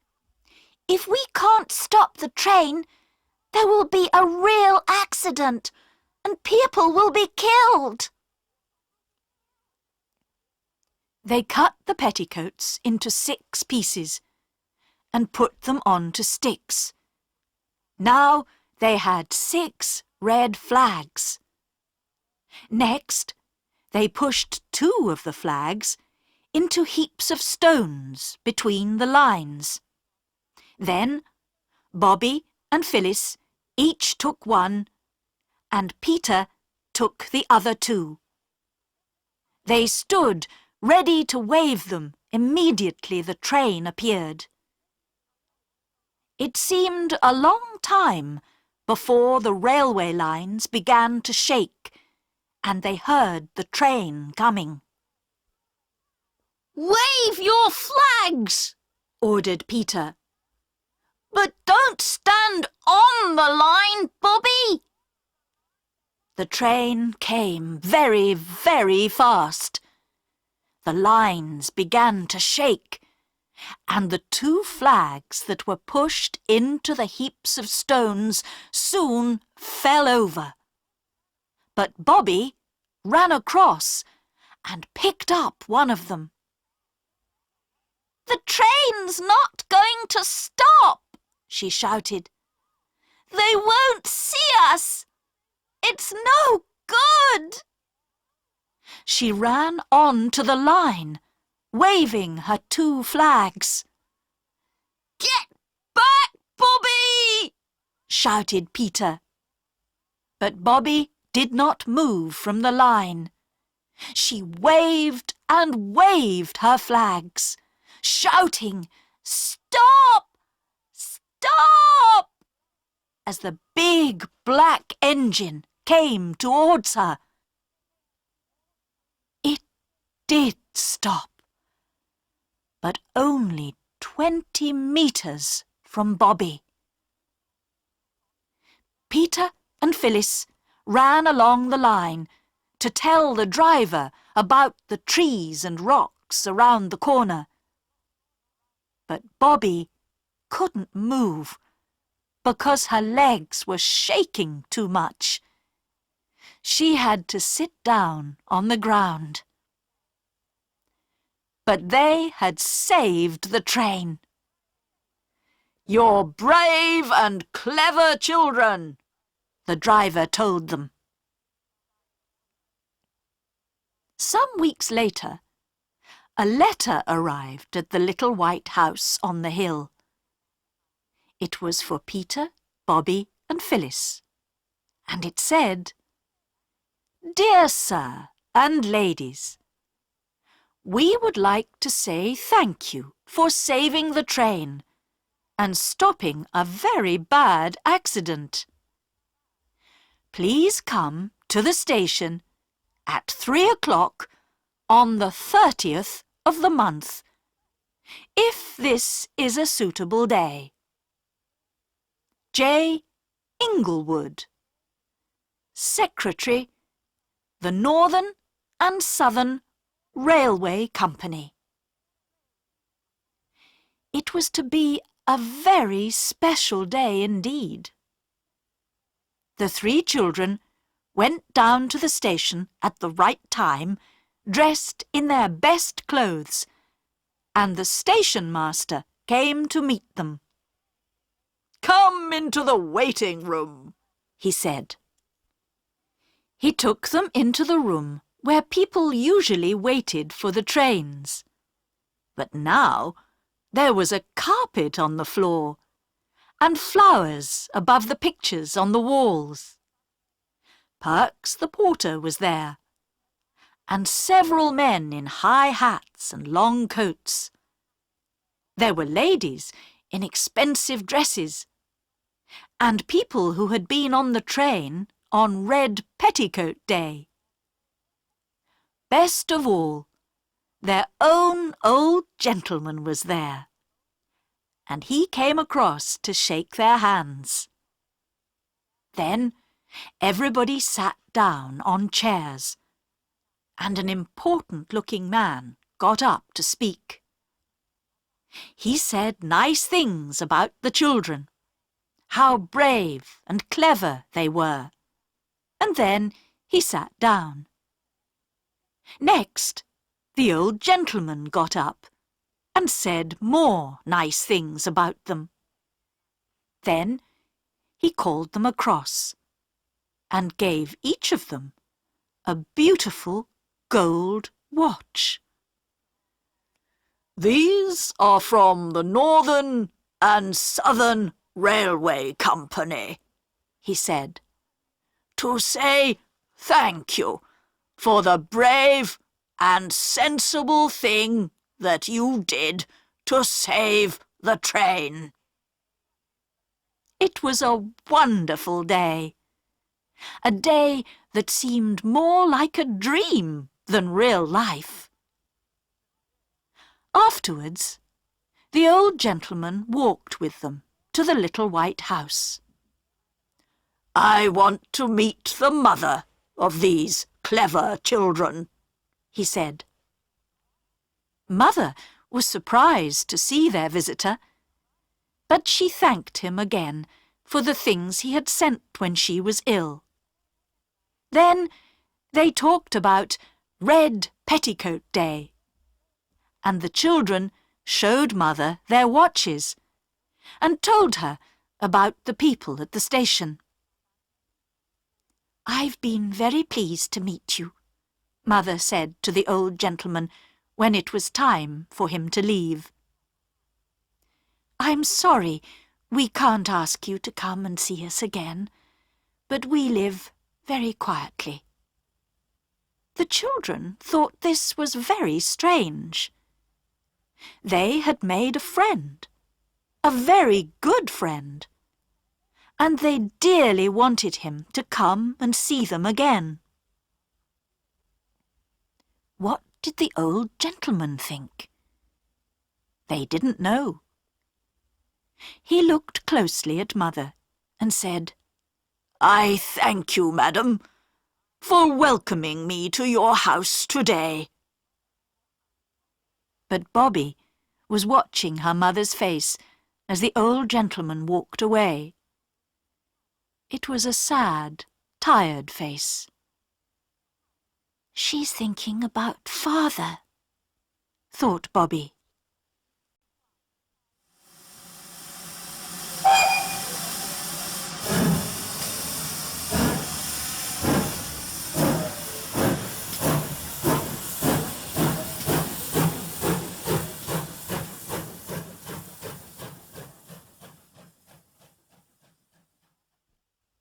If we can't stop the train, there will be a real accident and people will be killed. They cut the petticoats into 6 pieces and put them onto sticks. Now they had 6 red flags. Next, they pushed 2 of the flags into heaps of stones between the lines. Then Bobby and Phyllis each took one, and Peter took the other 2. They stood ready to wave them immediately the train appeared. It seemed a long time before the railway lines began to shake and they heard the train coming.
Wave your flags,
ordered Peter.
But don't stand on the line, Bobby.
The train came very, very fast. The lines began to shake, and the 2 flags that were pushed into the heaps of stones soon fell over. But Bobby ran across and picked up one of them.
The train's not going to stop,
she shouted.
They won't see us. It's no good.
She ran on to the line, waving her 2 flags.
Get back, Bobby!
shouted Peter. But Bobby did not move from the line. She waved and waved her flags, shouting, "Stop! Stop!" as the big black engine came towards her. It did stop, but only 20 meters from Bobby. Peter and Phyllis ran along the line to tell the driver about the trees and rocks around the corner. But Bobby couldn't move because her legs were shaking too much. She had to sit down on the ground. But they had saved the train. "You're brave and clever children," the driver told them. Some weeks later, a letter arrived at the little white house on the hill. It was for Peter, Bobby and Phyllis, and it said, "Dear Sir and Ladies, we would like to say thank you for saving the train and stopping a very bad accident. Please come to the station at 3 o'clock on the 30th of the month, if this is a suitable day. J. Inglewood, Secretary, the Northern and Southern Railway Company." It was to be a very special day indeed. The three children went down to the station at the right time, dressed in their best clothes, and the station master came to meet them. "Come into the waiting room," he said. He took them into the room where people usually waited for the trains. But now there was a carpet on the floor and flowers above the pictures on the walls. Perks the porter was there, and several men in high hats and long coats. There were ladies in expensive dresses, and people who had been on the train on Red Petticoat Day. Best of all, their own old gentleman was there, and he came across to shake their hands. Then everybody sat down on chairs, and an important-looking man got up to speak. He said nice things about the children, how brave and clever they were, and then he sat down. Next, the old gentleman got up and said more nice things about them. Then he called them across and gave each of them a beautiful gold watch. "These are from the Northern and Southern Railway Company," he said, "to say thank you for the brave and sensible thing that you did to save the train." It was a wonderful day, a day that seemed more like a dream than real life. Afterwards, the old gentleman walked with them to the little white house. "I want to meet the mother of these clever children," he said. Mother was surprised to see their visitor, but she thanked him again for the things he had sent when she was ill. Then they talked about Red Petticoat Day, and the children showed Mother their watches and told her about the people at the station. "I've been very pleased to meet you," Mother said to the old gentleman when it was time for him to leave. "I'm sorry we can't ask you to come and see us again, but we live very quietly." The children thought this was very strange. They had made a friend, a very good friend, and they dearly wanted him to come and see them again. What did the old gentleman think? They didn't know. He looked closely at Mother and said, "I thank you, madam, for welcoming me to your house today." But Bobby was watching her mother's face as the old gentleman walked away. It was a sad, tired face. "She's thinking about Father," thought Bobby.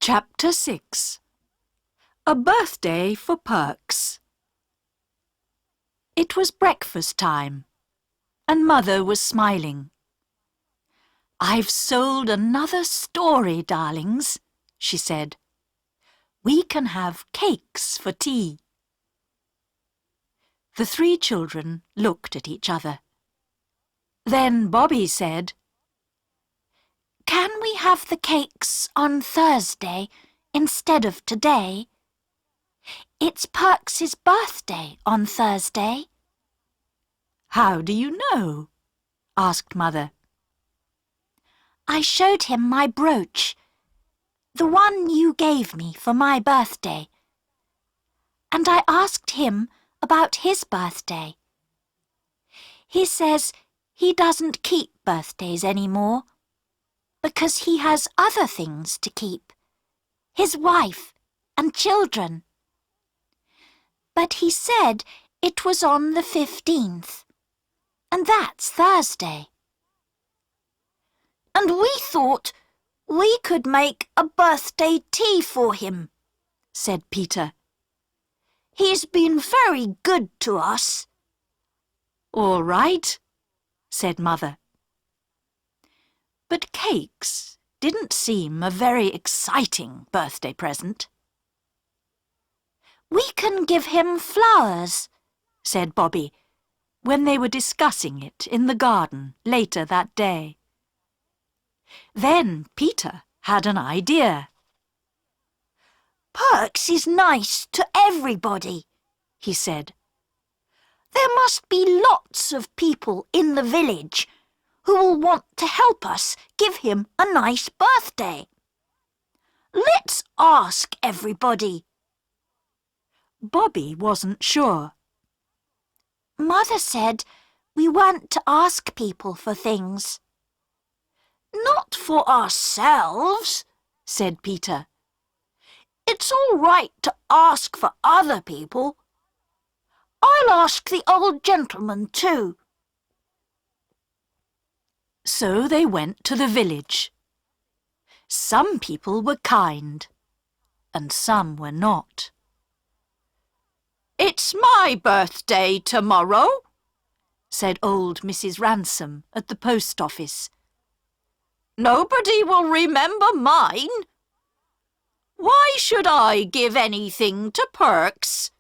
Chapter 6. A Birthday for Perks. It was breakfast time, and Mother was smiling. "I've sold another story, darlings," she said. "We can have cakes for tea." The 3 children looked at each other. Then Bobby said, "Can we have the cakes on Thursday instead of today? It's Perks's birthday on Thursday." "How do you know?" asked Mother. "I showed him my brooch, the one you gave me for my birthday, and I asked him about his birthday. He says he doesn't keep birthdays anymore, because he has other things to keep, his wife and children. But he said it was on the 15th, and that's Thursday."
"And we thought we could make a birthday tea for him,"
said Peter.
"He's been very good to us."
"All right," said Mother. But cakes didn't seem a very exciting birthday present.
"We can give him flowers,"
said Bobby, when they were discussing it in the garden later that day. Then Peter had an idea.
"Perks is nice to everybody," he said. "There must be lots of people in the village who will want to help us give him a nice birthday. Let's ask everybody."
Bobby wasn't sure.
"Mother said we weren't to ask people for things." "Not for ourselves," said Peter. "It's all right to ask for other people. I'll ask the old gentleman too."
So they went to the village. Some people were kind, and some were not. "It's my birthday tomorrow," said old Mrs. Ransom at the post office. "Nobody will remember mine. Why should I give anything to Perks?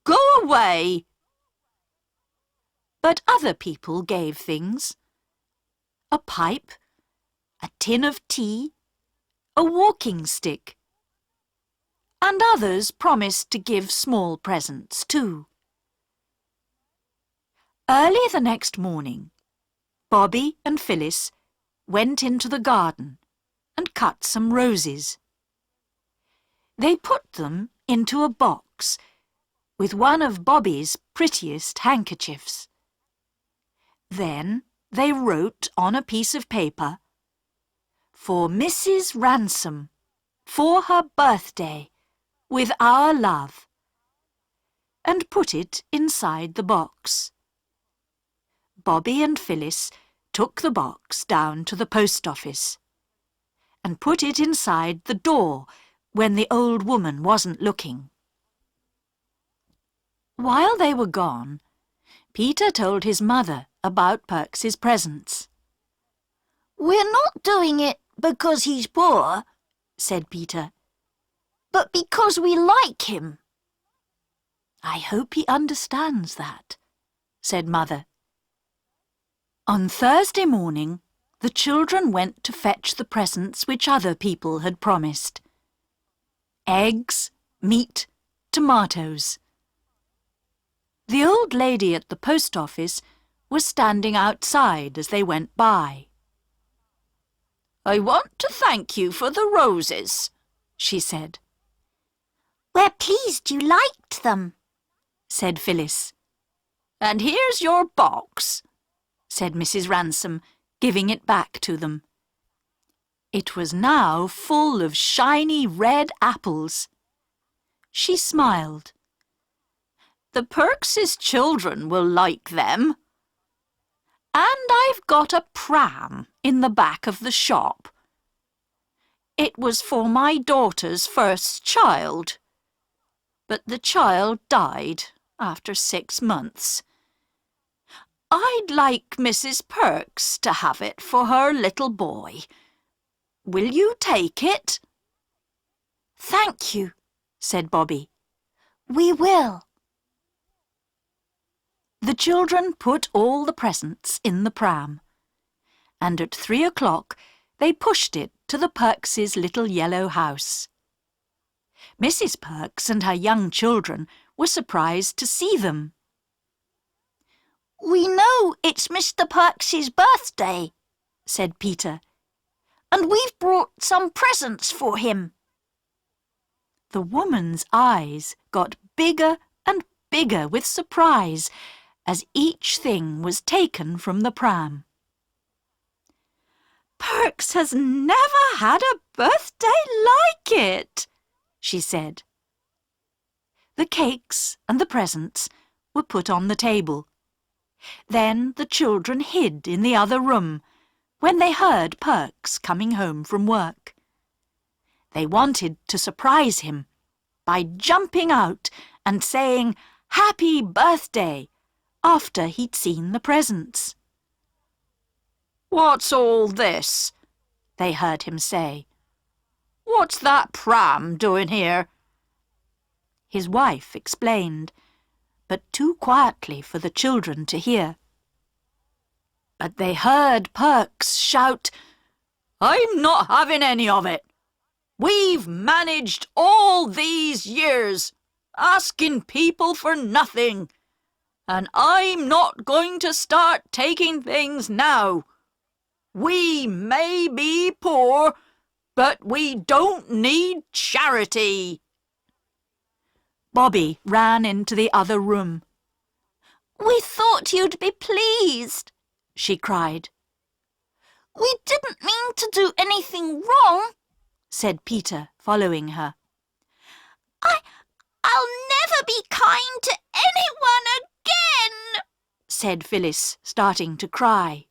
Go away." But other people gave things. A pipe, a tin of tea, a walking stick. And others promised to give small presents too. Early the next morning, Bobby and Phyllis went into the garden and cut some roses. They put them into a box with one of Bobby's prettiest handkerchiefs. Then they wrote on a piece of paper, "For Mrs. Ransom, for her birthday, with our love," and put it inside the box. Bobby and Phyllis took the box down to the post office and put it inside the door when the old woman wasn't looking. While they were gone, Peter told his mother about Perks's presents.
"We're not doing it because he's poor," said Peter, "but because we like him."
"I hope he understands that," said Mother. On Thursday morning, the children went to fetch the presents which other people had promised. Eggs, meat, tomatoes. The old lady at the post office was standing outside as they went by. "I want to thank you for the roses," she said.
"We're pleased you liked them,"
said Phyllis. "And here's your box," said Mrs. Ransom, giving it back to them. It was now full of shiny red apples. She smiled. "The Perkses children will like them. And I've got a pram in the back of the shop. It was for my daughter's first child, but the child died after 6 months. I'd like Mrs. Perks to have it for her little boy. Will you take it?"
"Thank you,"
said Bobby.
"We will."
The children put all the presents in the pram, and at 3 o'clock they pushed it to the Perkses' little yellow house. Mrs. Perks and her young children were surprised to see them.
"We know it's Mr. Perks's birthday," said Peter, "and we've brought some presents for him."
The woman's eyes got bigger and bigger with surprise as each thing was taken from the pram. "Perks has never had a birthday like it," she said. The cakes and the presents were put on the table. Then the children hid in the other room when they heard Perks coming home from work. They wanted to surprise him by jumping out and saying "Happy Birthday" after he'd seen the presents. "What's all this?" they heard him say. "What's that pram doing here?" His wife explained, but too quietly for the children to hear. But they heard Perks shout, "I'm not having any of it. We've managed all these years, asking people for nothing. And I'm not going to start taking things now. We may be poor, but we don't need charity." Bobby ran into the other room.
"We thought you'd be pleased," she cried. "We didn't mean to do anything wrong," said Peter, following her. I'll never be kind to anyone again," said Phyllis, starting to cry.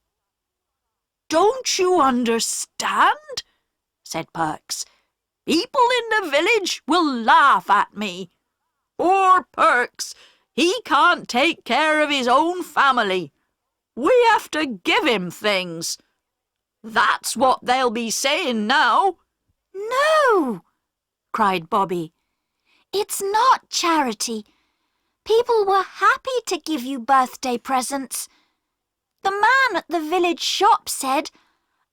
"Don't you understand?" said Perks. "People in the village will laugh at me. Poor Perks, he can't take care of his own family. We have to give him things. That's what they'll be saying now." "No," cried Bobby. "It's not charity. People were happy to give you birthday presents. The man at the village shop said,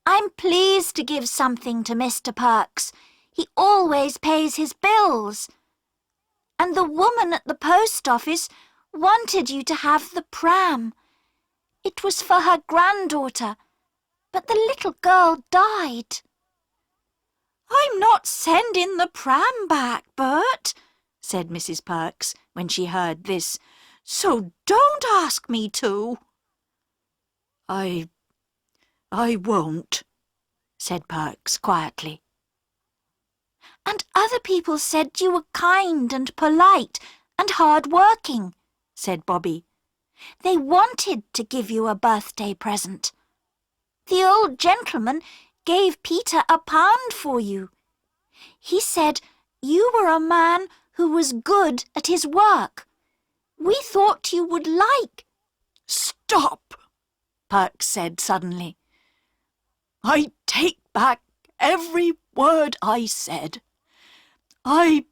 'I'm pleased to give something to Mr. Perks. He always pays his bills.' And the woman at the post office wanted you to have the pram. It was for her granddaughter, but the little girl died." "I'm not sending the pram back, Bert," said Mrs. Perks when she heard this, "so don't ask me to." I won't," said Perks quietly. "And other people said you were kind and polite and hard-working," said Bobby. "They wanted to give you a birthday present. The old gentleman gave Peter £1 for you. He said you were a man who was good at his work. We thought you would like—"
"Stop!" Perks said suddenly. "I take back every word I said. I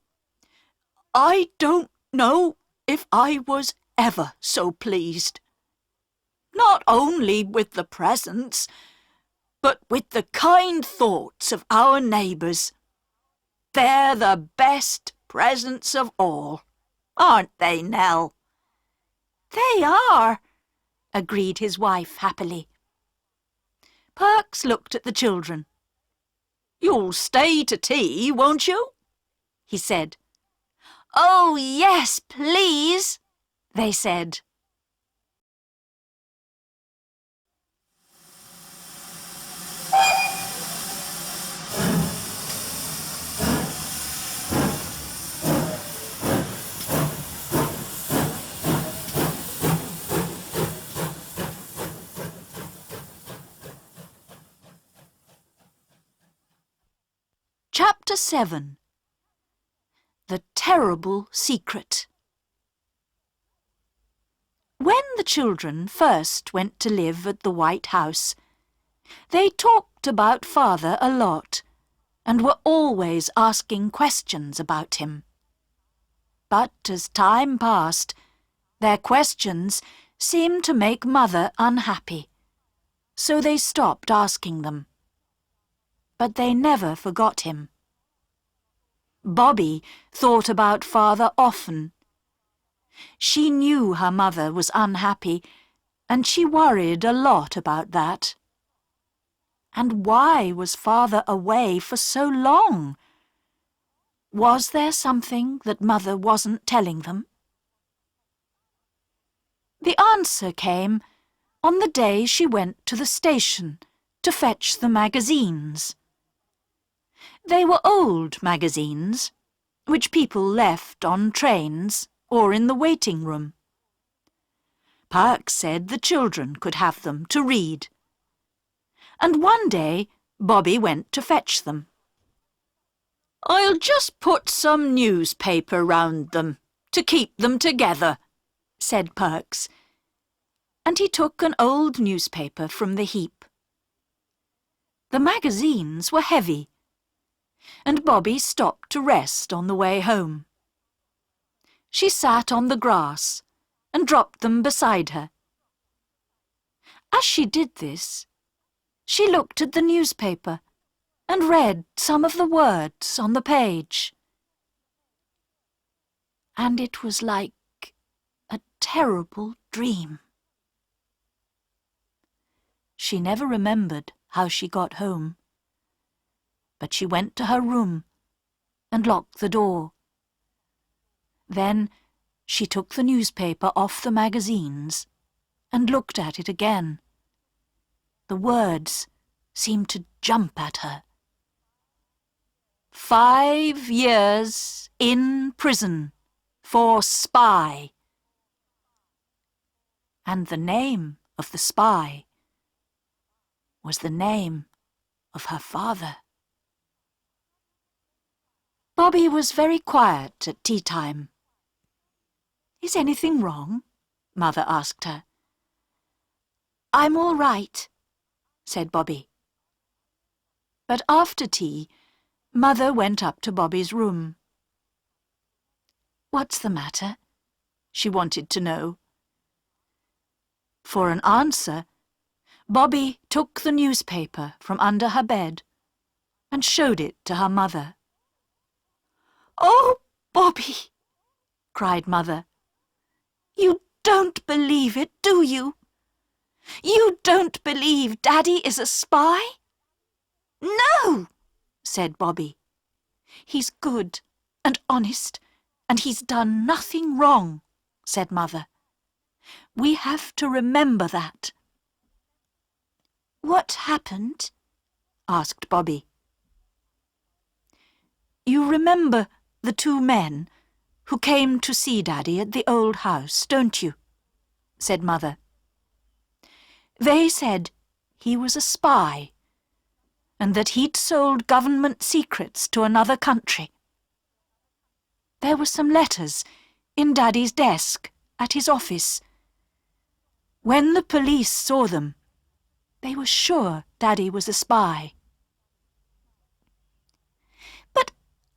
don't know if I was ever so pleased. Not only with the presents, but with the kind thoughts of our neighbours. They're the best presents of all, aren't they, Nell?"
"They are,"
agreed his wife happily. Perks looked at the children. "You'll stay to tea, won't you?" he said.
"Oh, yes, please,"
they said. Chapter 7. The Terrible Secret. When the children first went to live at the White House, they talked about Father a lot and were always asking questions about him. But as time passed, their questions seemed to make Mother unhappy, so they stopped asking them. But they never forgot him. Bobby thought about Father often. She knew her mother was unhappy, and she worried a lot about that. And why was Father away for so long? Was there something that Mother wasn't telling them? The answer came on the day she went to the station to fetch the magazines. They were old magazines, which people left on trains or in the waiting room. Perks said the children could have them to read. And one day Bobby went to fetch them. "I'll just put some newspaper round them to keep them together," said Perks, and he took an old newspaper from the heap. The magazines were heavy, and Bobby stopped to rest on the way home. She sat on the grass and dropped them beside her. As she did this, she looked at the newspaper and read some of the words on the page. And it was like a terrible dream. She never remembered how she got home, but she went to her room and locked the door. Then she took the newspaper off the magazines and looked at it again. The words seemed to jump at her. 5 years in prison for spy. And the name of the spy was the name of her father. Bobby was very quiet at tea time. "Is anything wrong?" Mother asked her. "I'm all right," said Bobby. But after tea, Mother went up to Bobby's room. "What's the matter?" she wanted to know. For an answer, Bobby took the newspaper from under her bed and showed it to her mother. "Oh, Bobby!" cried Mother. "You don't believe it, do you? You don't believe Daddy is a spy?"
"No,"
said Bobby. "He's good and honest, and he's done nothing wrong," said Mother. "We have to remember that." "What happened?" asked Bobby. "You remember the 2 men who came to see Daddy at the old house, don't you?" said Mother. "They said he was a spy and that he'd sold government secrets to another country. There were some letters in Daddy's desk at his office. When the police saw them, they were sure Daddy was a spy."
"But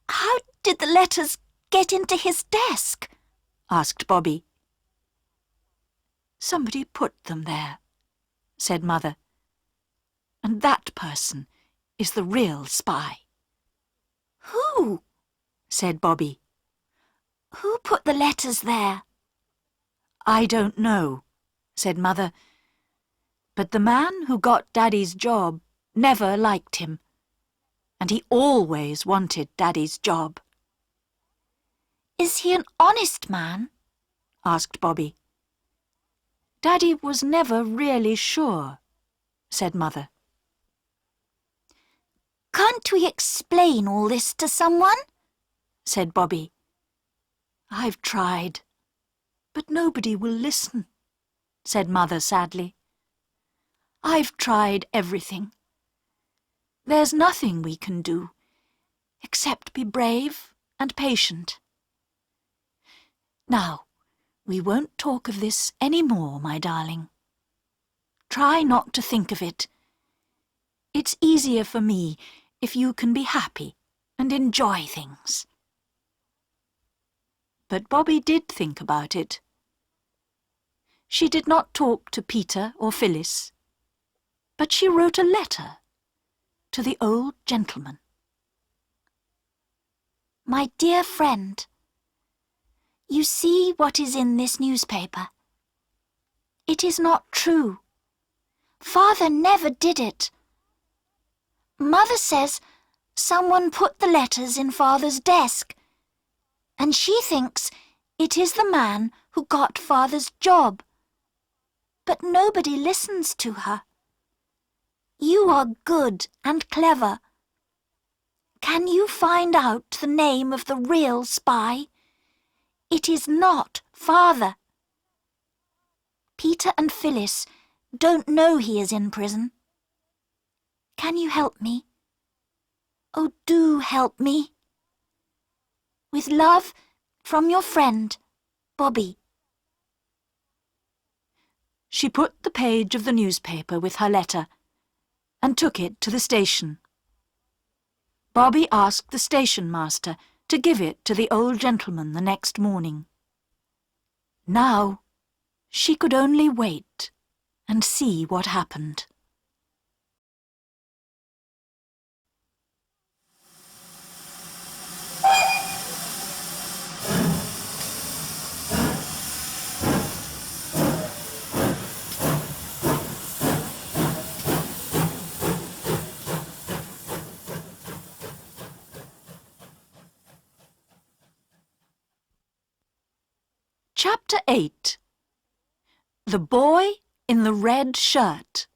how did the letters get into his desk?"
asked Bobby. "Somebody put them there," said Mother. And that person is the real spy.
Who?
Said Bobby.
Who put the letters there?
I don't know, said Mother. But the man who got Daddy's job never liked him, and he always wanted Daddy's job.
Is he an honest man?
Asked Bobby. Daddy was never really sure, said Mother.
Can't we explain all this to someone?
Said Bobby. I've tried, but nobody will listen, said Mother sadly. I've tried everything. There's nothing we can do, except be brave and patient. Now, we won't talk of this any more, my darling. Try not to think of it. It's easier for me if you can be happy and enjoy things. But Bobby did think about it. She did not talk to Peter or Phyllis, but she wrote a letter to the old gentleman.
My dear friend, you see what is in this newspaper. It is not true. Father never did it. Mother says someone put the letters in Father's desk, and she thinks it is the man who got Father's job. But nobody listens to her. You are good and clever. Can you find out the name of the real spy? It is not Father. Peter and Phyllis don't know he is in prison. Can you help me? Oh, do help me. With love, from your friend, Bobby.
She put the page of the newspaper with her letter and took it to the station. Bobby asked the station master to give it to the old gentleman the next morning. Now, she could only wait and see what happened. Chapter 8. The Boy in the Red Shirt.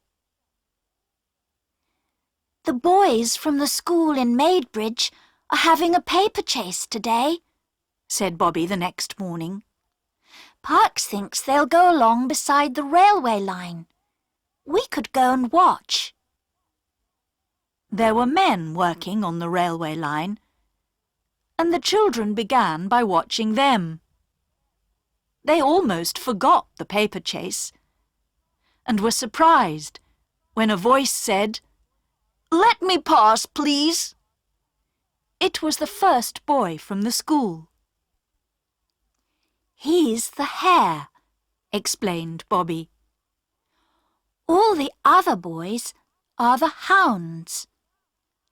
The boys from the school in Maidbridge are having a paper chase today,
said Bobby the next morning.
Parks thinks they'll go along beside the railway line. We could go and watch.
There were men working on the railway line, and the children began by watching them. They almost forgot the paper chase, and were surprised when a voice said, "Let me pass, please." It was the first boy from the school.
He's the hare, explained Bobby. All the other boys are the hounds,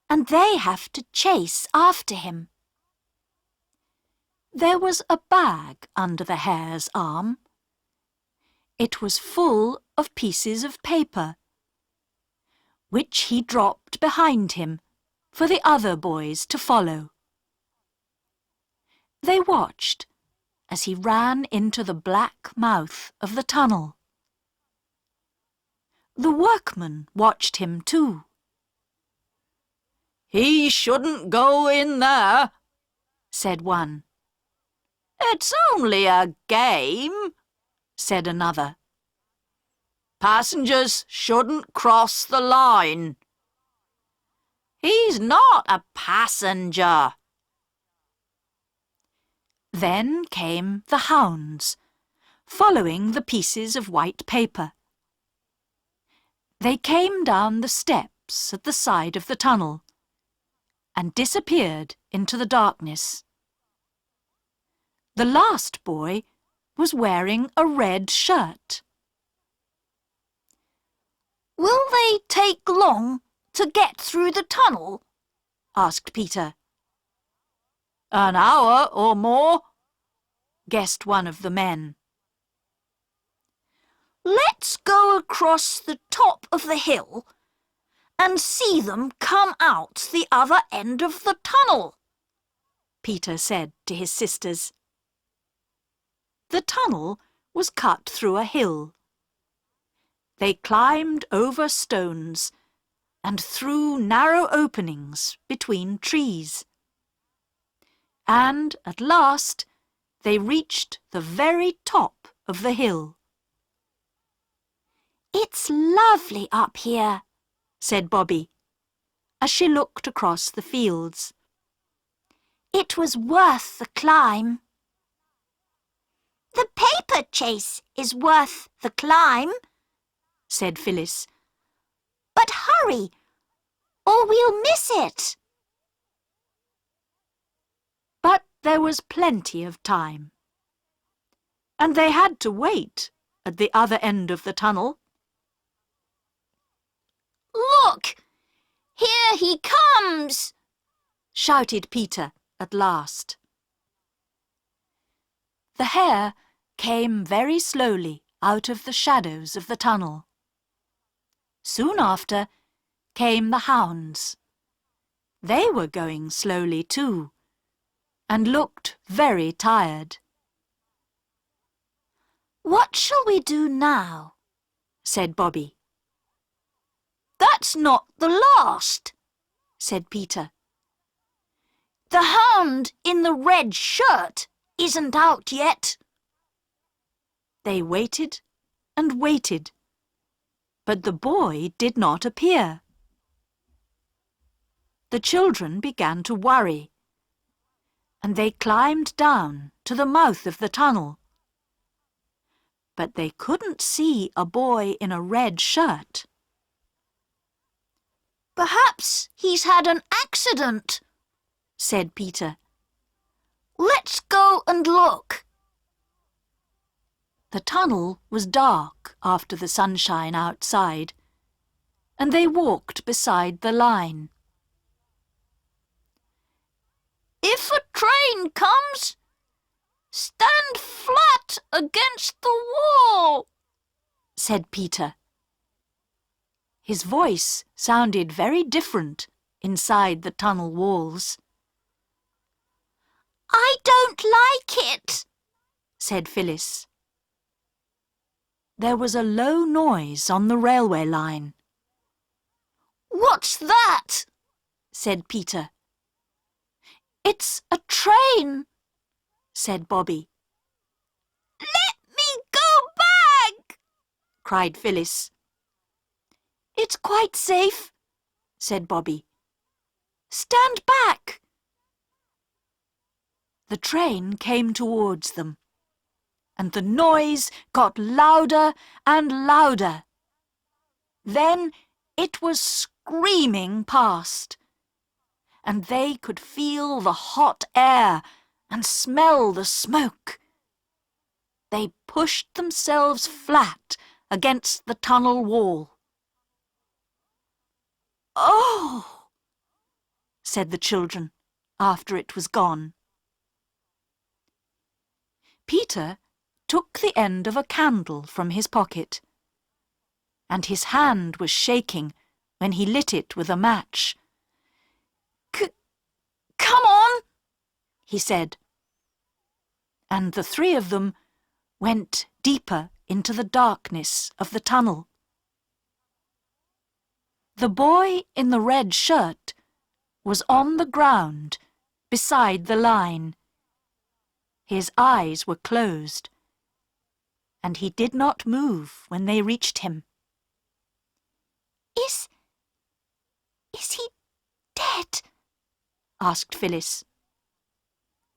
and they have to chase after him.
There was a bag under the hare's arm. It was full of pieces of paper, which he dropped behind him for the other boys to follow. They watched as he ran into the black mouth of the tunnel. The workmen watched him too. "He shouldn't go in there," said one. "It's only a game," said another. "Passengers shouldn't cross the line." "He's not a passenger." Then came the hounds, following the pieces of white paper. They came down the steps at the side of the tunnel and disappeared into the darkness. The last boy was wearing a red shirt.
Will they take long to get through the tunnel?
asked Peter. An hour or more, guessed one of the men.
Let's go across the top of the hill and see them come out the other end of the tunnel,
Peter said to his sisters. The tunnel was cut through a hill. They climbed over stones and through narrow openings between trees. And at last they reached the very top of the hill.
It's lovely up here,
said Bobby, as she looked across the fields.
It was worth the climb. The paper chase is worth the climb,
said Phyllis.
But hurry, or we'll miss it.
But there was plenty of time, and they had to wait at the other end of the tunnel.
Look! Here he comes!
Shouted Peter at last. The hare came very slowly out of the shadows of the tunnel. Soon after came the hounds. They were going slowly too, and looked very tired.
What shall we do now?
said Bobby.
That's not the last, said Peter. The hound in the red shirt isn't out yet.
They waited and waited, but the boy did not appear. The children began to worry, and they climbed down to the mouth of the tunnel. But they couldn't see a boy in a red shirt.
Perhaps he's had an accident, said Peter. Let's go and look.
The tunnel was dark after the sunshine outside, and they walked beside the line.
If a train comes, stand flat against the wall,
said Peter. His voice sounded very different inside the tunnel walls.
I don't like it,
said Phyllis. There was a low noise on the railway line.
What's that?
said Peter.
It's a train,
said Bobby.
Let me go back,
cried Phyllis.
It's quite safe,
said Bobby.
Stand back.
The train came towards them, and the noise got louder and louder. Then it was screaming past, and they could feel the hot air and smell the smoke. They pushed themselves flat against the tunnel wall.
Oh,
said the children after it was gone. Peter took the end of a candle from his pocket, and his hand was shaking when he lit it with a match.
Come on,
he said, and the three of them went deeper into the darkness of the tunnel. The boy in the red shirt was on the ground beside the line. His eyes were closed, and he did not move when they reached him.
Is he dead?
asked Phyllis.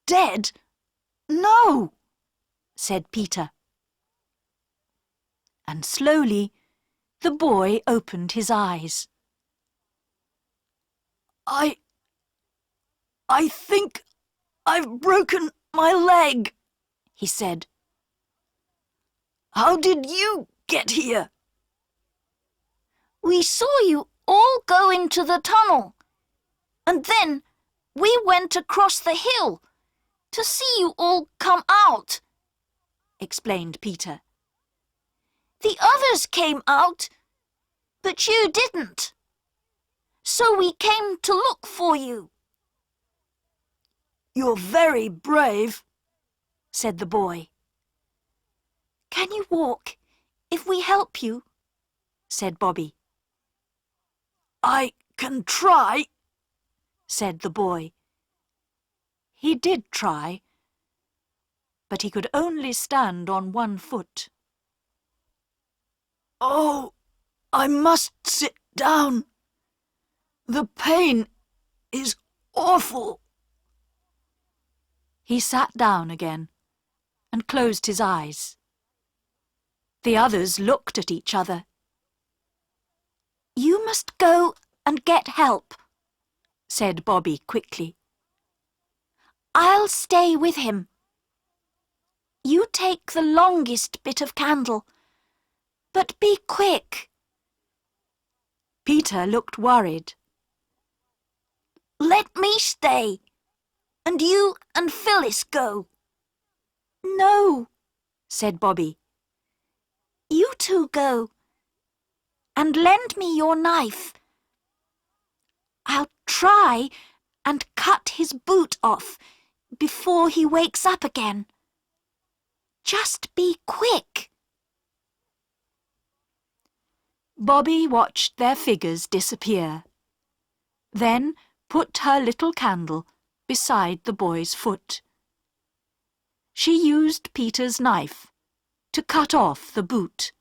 Dead? No,
said Peter. And slowly the boy opened his eyes.
I think I've broken my leg, he said. How did you get here? We saw you all go into the tunnel, and then we went across the hill to see you all come out," explained Peter. "The others came out, but you didn't. So we came to look for you."
"You're very brave," said the boy.
"Can you walk if we help you?" said Bobby.
"I can try," said the boy. He did try, but he could only stand on one foot. "Oh, I must sit down. The pain is awful." He sat down again and closed his eyes. The others looked at each other.
"You must go and get help,"
said Bobby quickly.
"I'll stay with him. You take the longest bit of candle, but be quick."
Peter looked worried.
"Let me stay, and you and Phyllis go."
"No," said Bobby.
"You two go, and lend me your knife. I'll try and cut his boot off before he wakes up again. Just be quick."
Bobby watched their figures disappear, then put her little candle beside the boy's foot. She used Peter's knife to cut off the boot.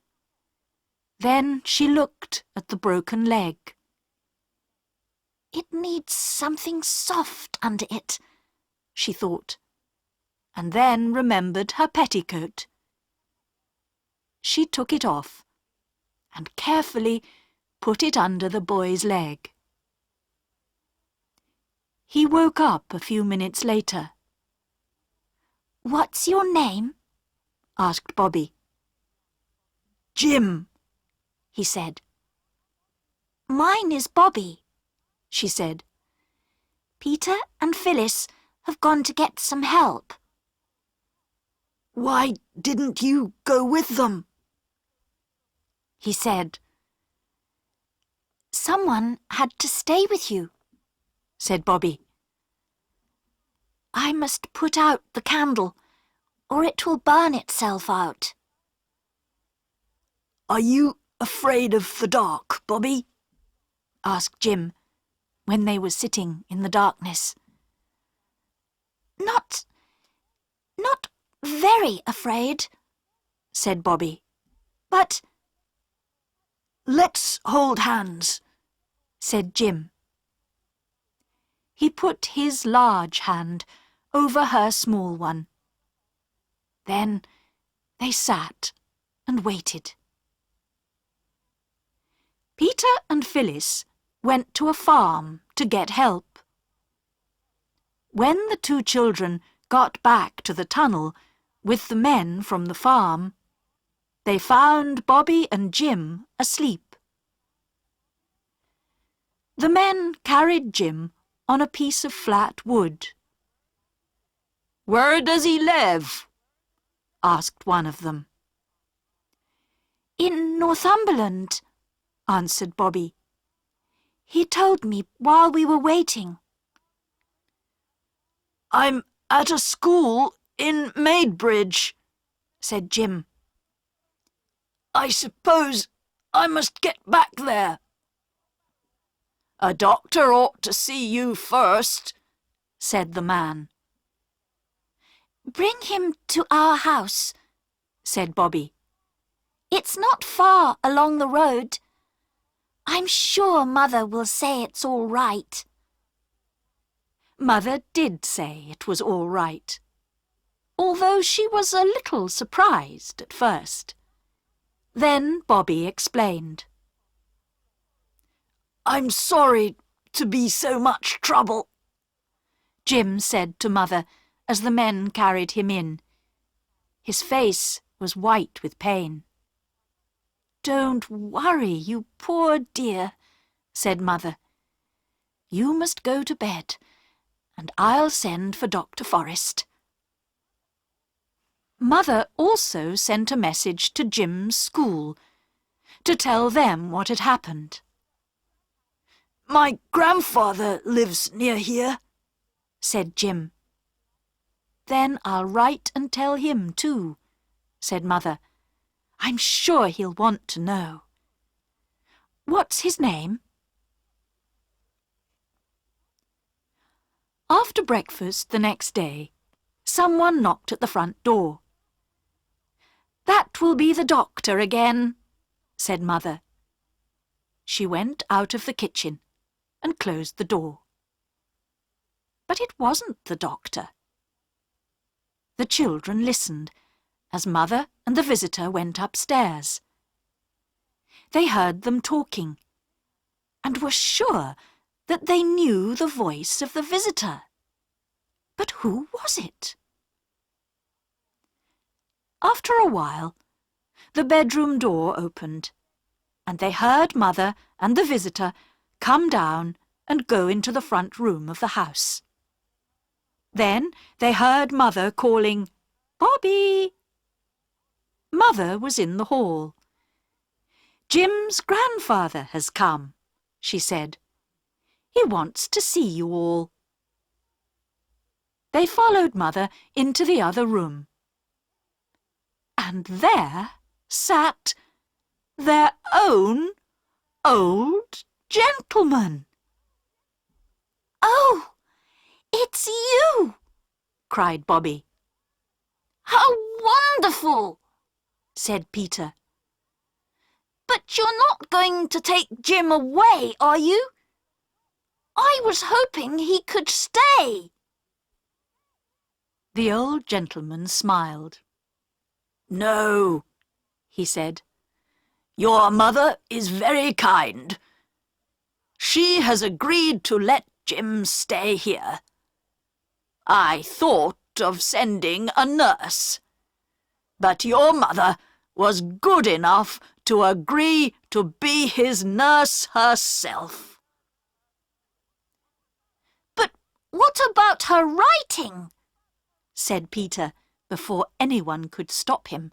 Then she looked at the broken leg.
"It needs something soft under it," she thought,
and then remembered her petticoat. She took it off and carefully put it under the boy's leg. He woke up a few minutes later.
"What's your name?"
asked Bobby. "Jim," he said.
"Mine is Bobby,"
she said.
"Peter and Phyllis have gone to get some help."
"Why didn't you go with them?" he said.
"Someone had to stay with you," said Bobby. "I must put out the candle, or it will burn itself out."
"Are you afraid of the dark, Bobby?" asked Jim, when they were sitting in the darkness.
Not very afraid," said Bobby. "But—"
"Let's hold hands," said Jim. He put his large hand over her small one. Then they sat and waited. Peter and Phyllis went to a farm to get help. When the two children got back to the tunnel with the men from the farm, they found Bobby and Jim asleep. The men carried Jim on a piece of flat wood. "Where does he live?" asked one of them.
"In Northumberland," answered Bobby. "He told me while we were waiting."
"I'm at a school in Maidbridge," said Jim. "I suppose I must get back there." "A doctor ought to see you first," said the man.
"Bring him to our house," said Bobby. "It's not far along the road. I'm sure Mother will say it's all right."
Mother did say it was all right, although she was a little surprised at first. Then Bobby explained. "I'm sorry to be so much trouble," Jim said to Mother as the men carried him in. His face was white with pain. Don't worry, you poor dear, said Mother. You must go to bed, and I'll send for Dr. Forrest. Mother also sent a message to Jim's school to tell them what had happened.
My grandfather lives near here,
said Jim. Then I'll write and tell him too, said Mother. I'm sure he'll want to know. What's his name? After breakfast the next day, someone knocked at the front door. That will be the doctor again, said Mother. She went out of the kitchen and closed the door. But it wasn't the doctor. The children listened as Mother and the visitor went upstairs. They heard them talking and were sure that they knew the voice of the visitor. But who was it? After a while, the bedroom door opened, and they heard Mother and the visitor come down and go into the front room of the house. Then they heard Mother calling, "Bobby!" Mother was in the hall. "Jim's grandfather has come," she said. "He wants to see you all." They followed Mother into the other room. And there sat their own old gentleman.
"Oh, it's you!"
cried Bobby.
"How wonderful!"
said Peter.
"But you're not going to take Jim away, are you? I was hoping he could stay."
The old gentleman smiled.
"No," he said. "Your mother is very kind. She has agreed to let Jim stay here. I thought of sending a nurse, but your mother was good enough to agree to be his nurse herself." "But what about her writing?"
said Peter, before anyone could stop him.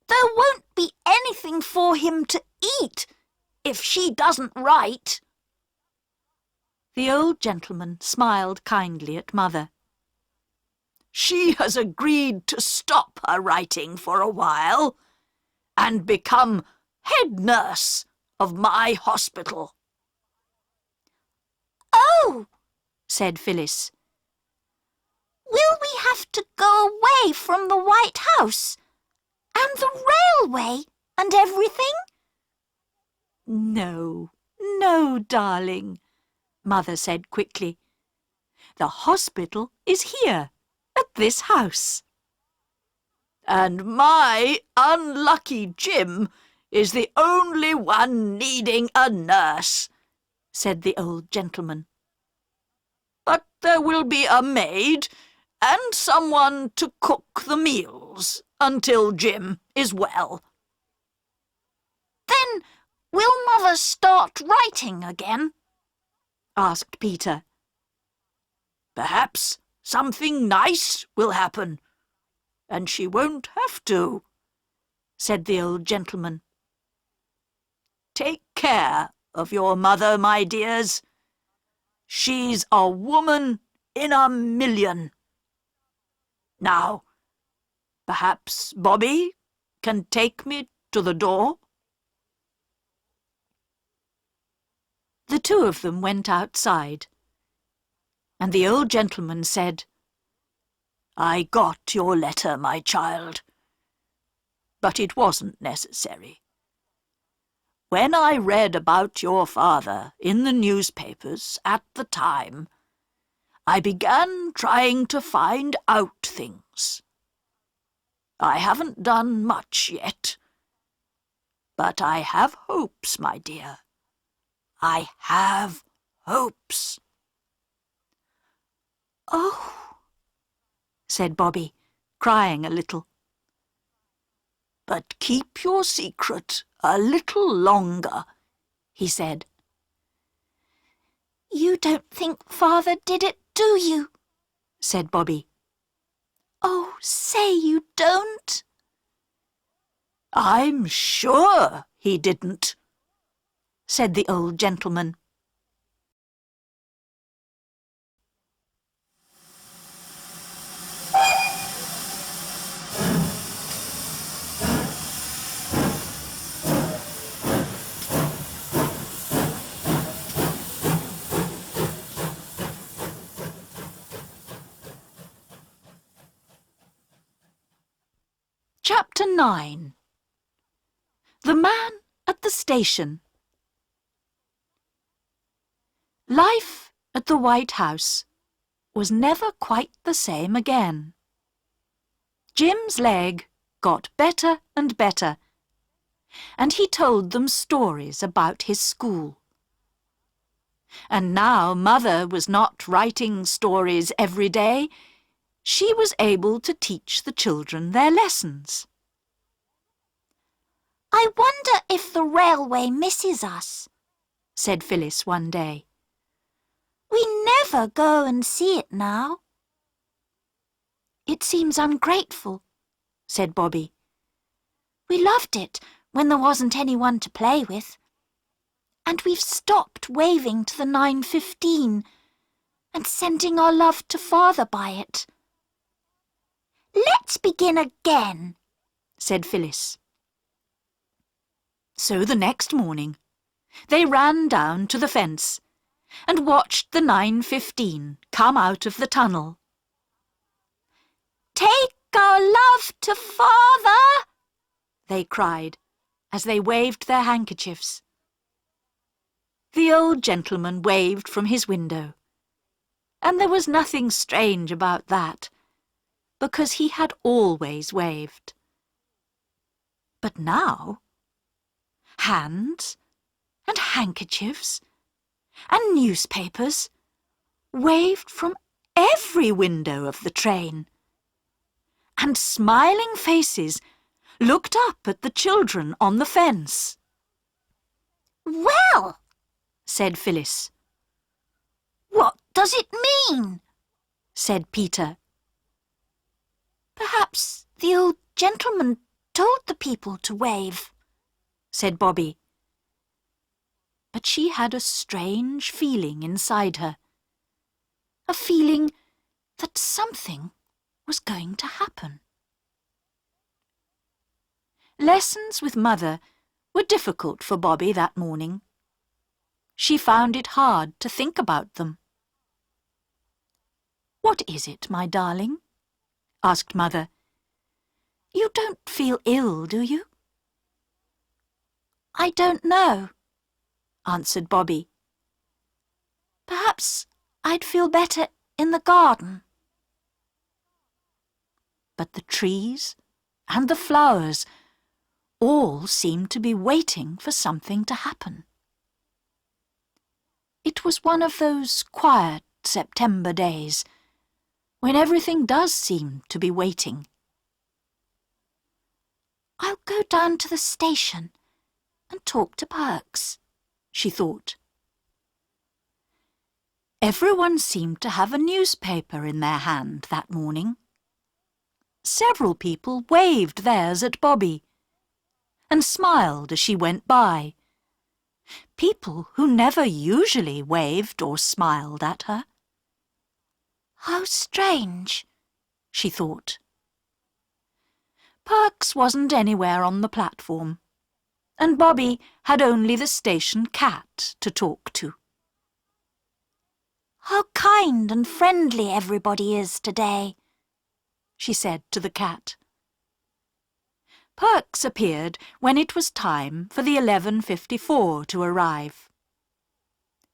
"There won't be anything for him to eat if she doesn't write."
The old gentleman smiled kindly at Mother.
"She has agreed to stop her writing for a while and become head nurse of my hospital." "Oh," said Phyllis. "Will we have to go away from the White House and the railway and everything?"
"No, no, darling," Mother said quickly. "The hospital is here, at this house." "And my unlucky Jim is the only one needing a nurse," said the old gentleman. "But there will be a maid and someone to cook the meals until Jim is well." "Then will Mother start writing again?" asked Peter. "Perhaps something nice will happen, and she won't have to," said the old gentleman. "Take care of your mother, my dears. She's a woman in a million. Now, perhaps Bobby can take me to the door?" The two of them went outside, and the old gentleman said,
"I got your letter, my child, but it wasn't necessary. When I read about your father in the newspapers at the time, I began trying to find out things. I haven't done much yet, but I have hopes, my dear. I have hopes."
"Oh," said Bobby, crying a little. But keep your secret a little longer, he said.
You don't think Father did it, do you?
Said Bobby.
Oh, say you don't.
I'm sure he didn't, said the old gentleman. Chapter 9. The Man at the Station. Life at the White House was never quite the same again. Jim's leg got better and better, and he told them stories about his school. And now Mother was not writing stories every day. She was able to teach the children their lessons.
I wonder if the railway misses us,
said Phyllis one day.
We never go and see it now.
It seems ungrateful, said Bobby.
We loved it when there wasn't anyone to play with. And we've stopped waving to the 9:15 and sending our love to Father by it. Let's begin again,
said Phyllis. So the next morning, they ran down to the fence and watched the 9:15 come out of the tunnel.
Take our love to Father,
they cried as they waved their handkerchiefs. The old gentleman waved from his window, and there was nothing strange about that, because he had always waved. But now, hands and handkerchiefs and newspapers waved from every window of the train, and smiling faces looked up at the children on the fence.
Well,
said Phyllis.
What does it mean?
Said Peter.
Perhaps the old gentleman told the people to wave,
said Bobby. But she had a strange feeling inside her, a feeling that something was going to happen. Lessons with Mother were difficult for Bobby that morning. She found it hard to think about them. What is it, my darling? Asked Mother. You don't feel ill, do you?
I don't know,
answered Bobby.
Perhaps I'd feel better in the garden.
But the trees and the flowers all seemed to be waiting for something to happen. It was one of those quiet September days when everything does seem to be waiting.
I'll go down to the station and talk to Perks, she thought.
Everyone seemed to have a newspaper in their hand that morning. Several people waved theirs at Bobby and smiled as she went by. People who never usually waved or smiled at her.
How strange, she thought.
Perks wasn't anywhere on the platform, and Bobby had only the station cat to talk to.
How kind and friendly everybody is today,
she said to the cat. Perks appeared when it was time for the 11:54 to arrive.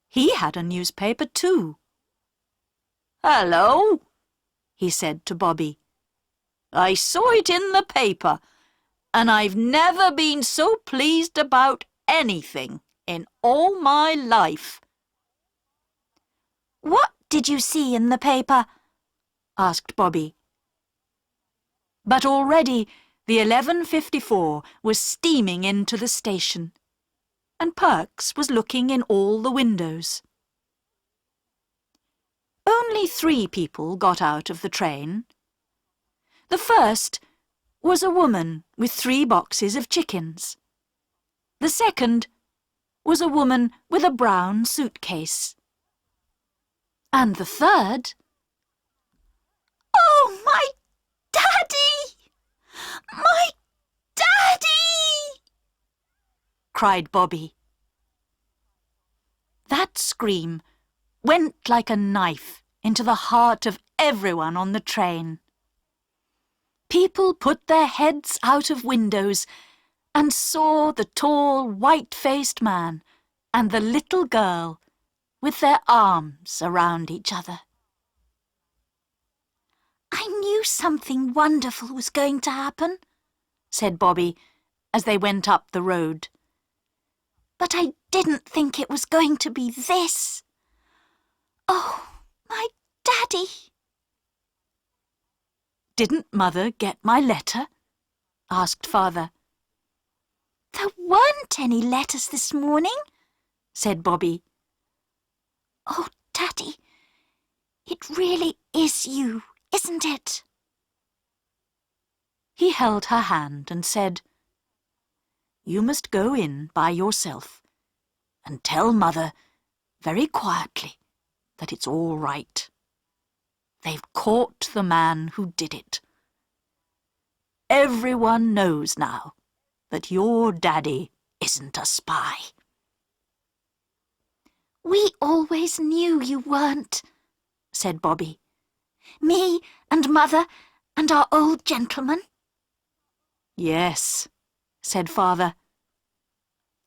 He had a newspaper too. "Hello," he said to Bobby. "I saw it in the paper, and I've never been so pleased about anything in all my life."
"What did you see in the paper?"
asked Bobby. But already The 11:54 was steaming into the station, and Perks was looking in all the windows. Only 3 people got out of the train. The first was a woman with 3 boxes of chickens. The second was a woman with a brown suitcase. And the third...
"Oh, my daddy! My daddy!"
cried Bobby. That scream went like a knife into the heart of everyone on the train. People put their heads out of windows and saw the tall, white-faced man and the little girl with their arms around each other.
"I knew something wonderful was going to happen,"
said Bobby as they went up the road.
"But I didn't think it was going to be this. Oh, my daddy!"
"Didn't Mother get my letter?" asked Father.
"There weren't any letters this morning,"
said Bobby.
"Oh, Daddy, it really is you, isn't it?"
He held her hand and said, "You must go in by yourself and tell Mother very quietly that it's all right. They've caught the man who did it. Everyone knows now that your daddy isn't a spy."
"We always knew you weren't," said Bobby. "Me and Mother and our old gentleman."
"Yes," said Father.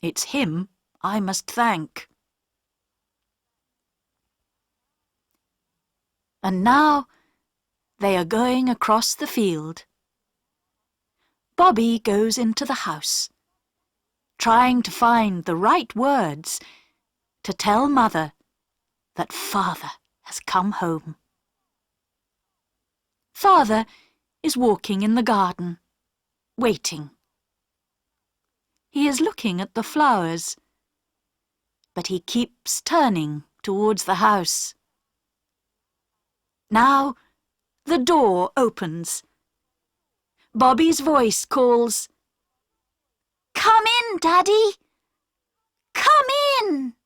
"It's him I must thank." And now they are going across the field. Bobby goes into the house, trying to find the right words to tell Mother that Father has come home. Father is walking in the garden, waiting. He is looking at the flowers, but he keeps turning towards the house. Now the door opens. Bobby's voice calls,
"Come in, Daddy! Come in!"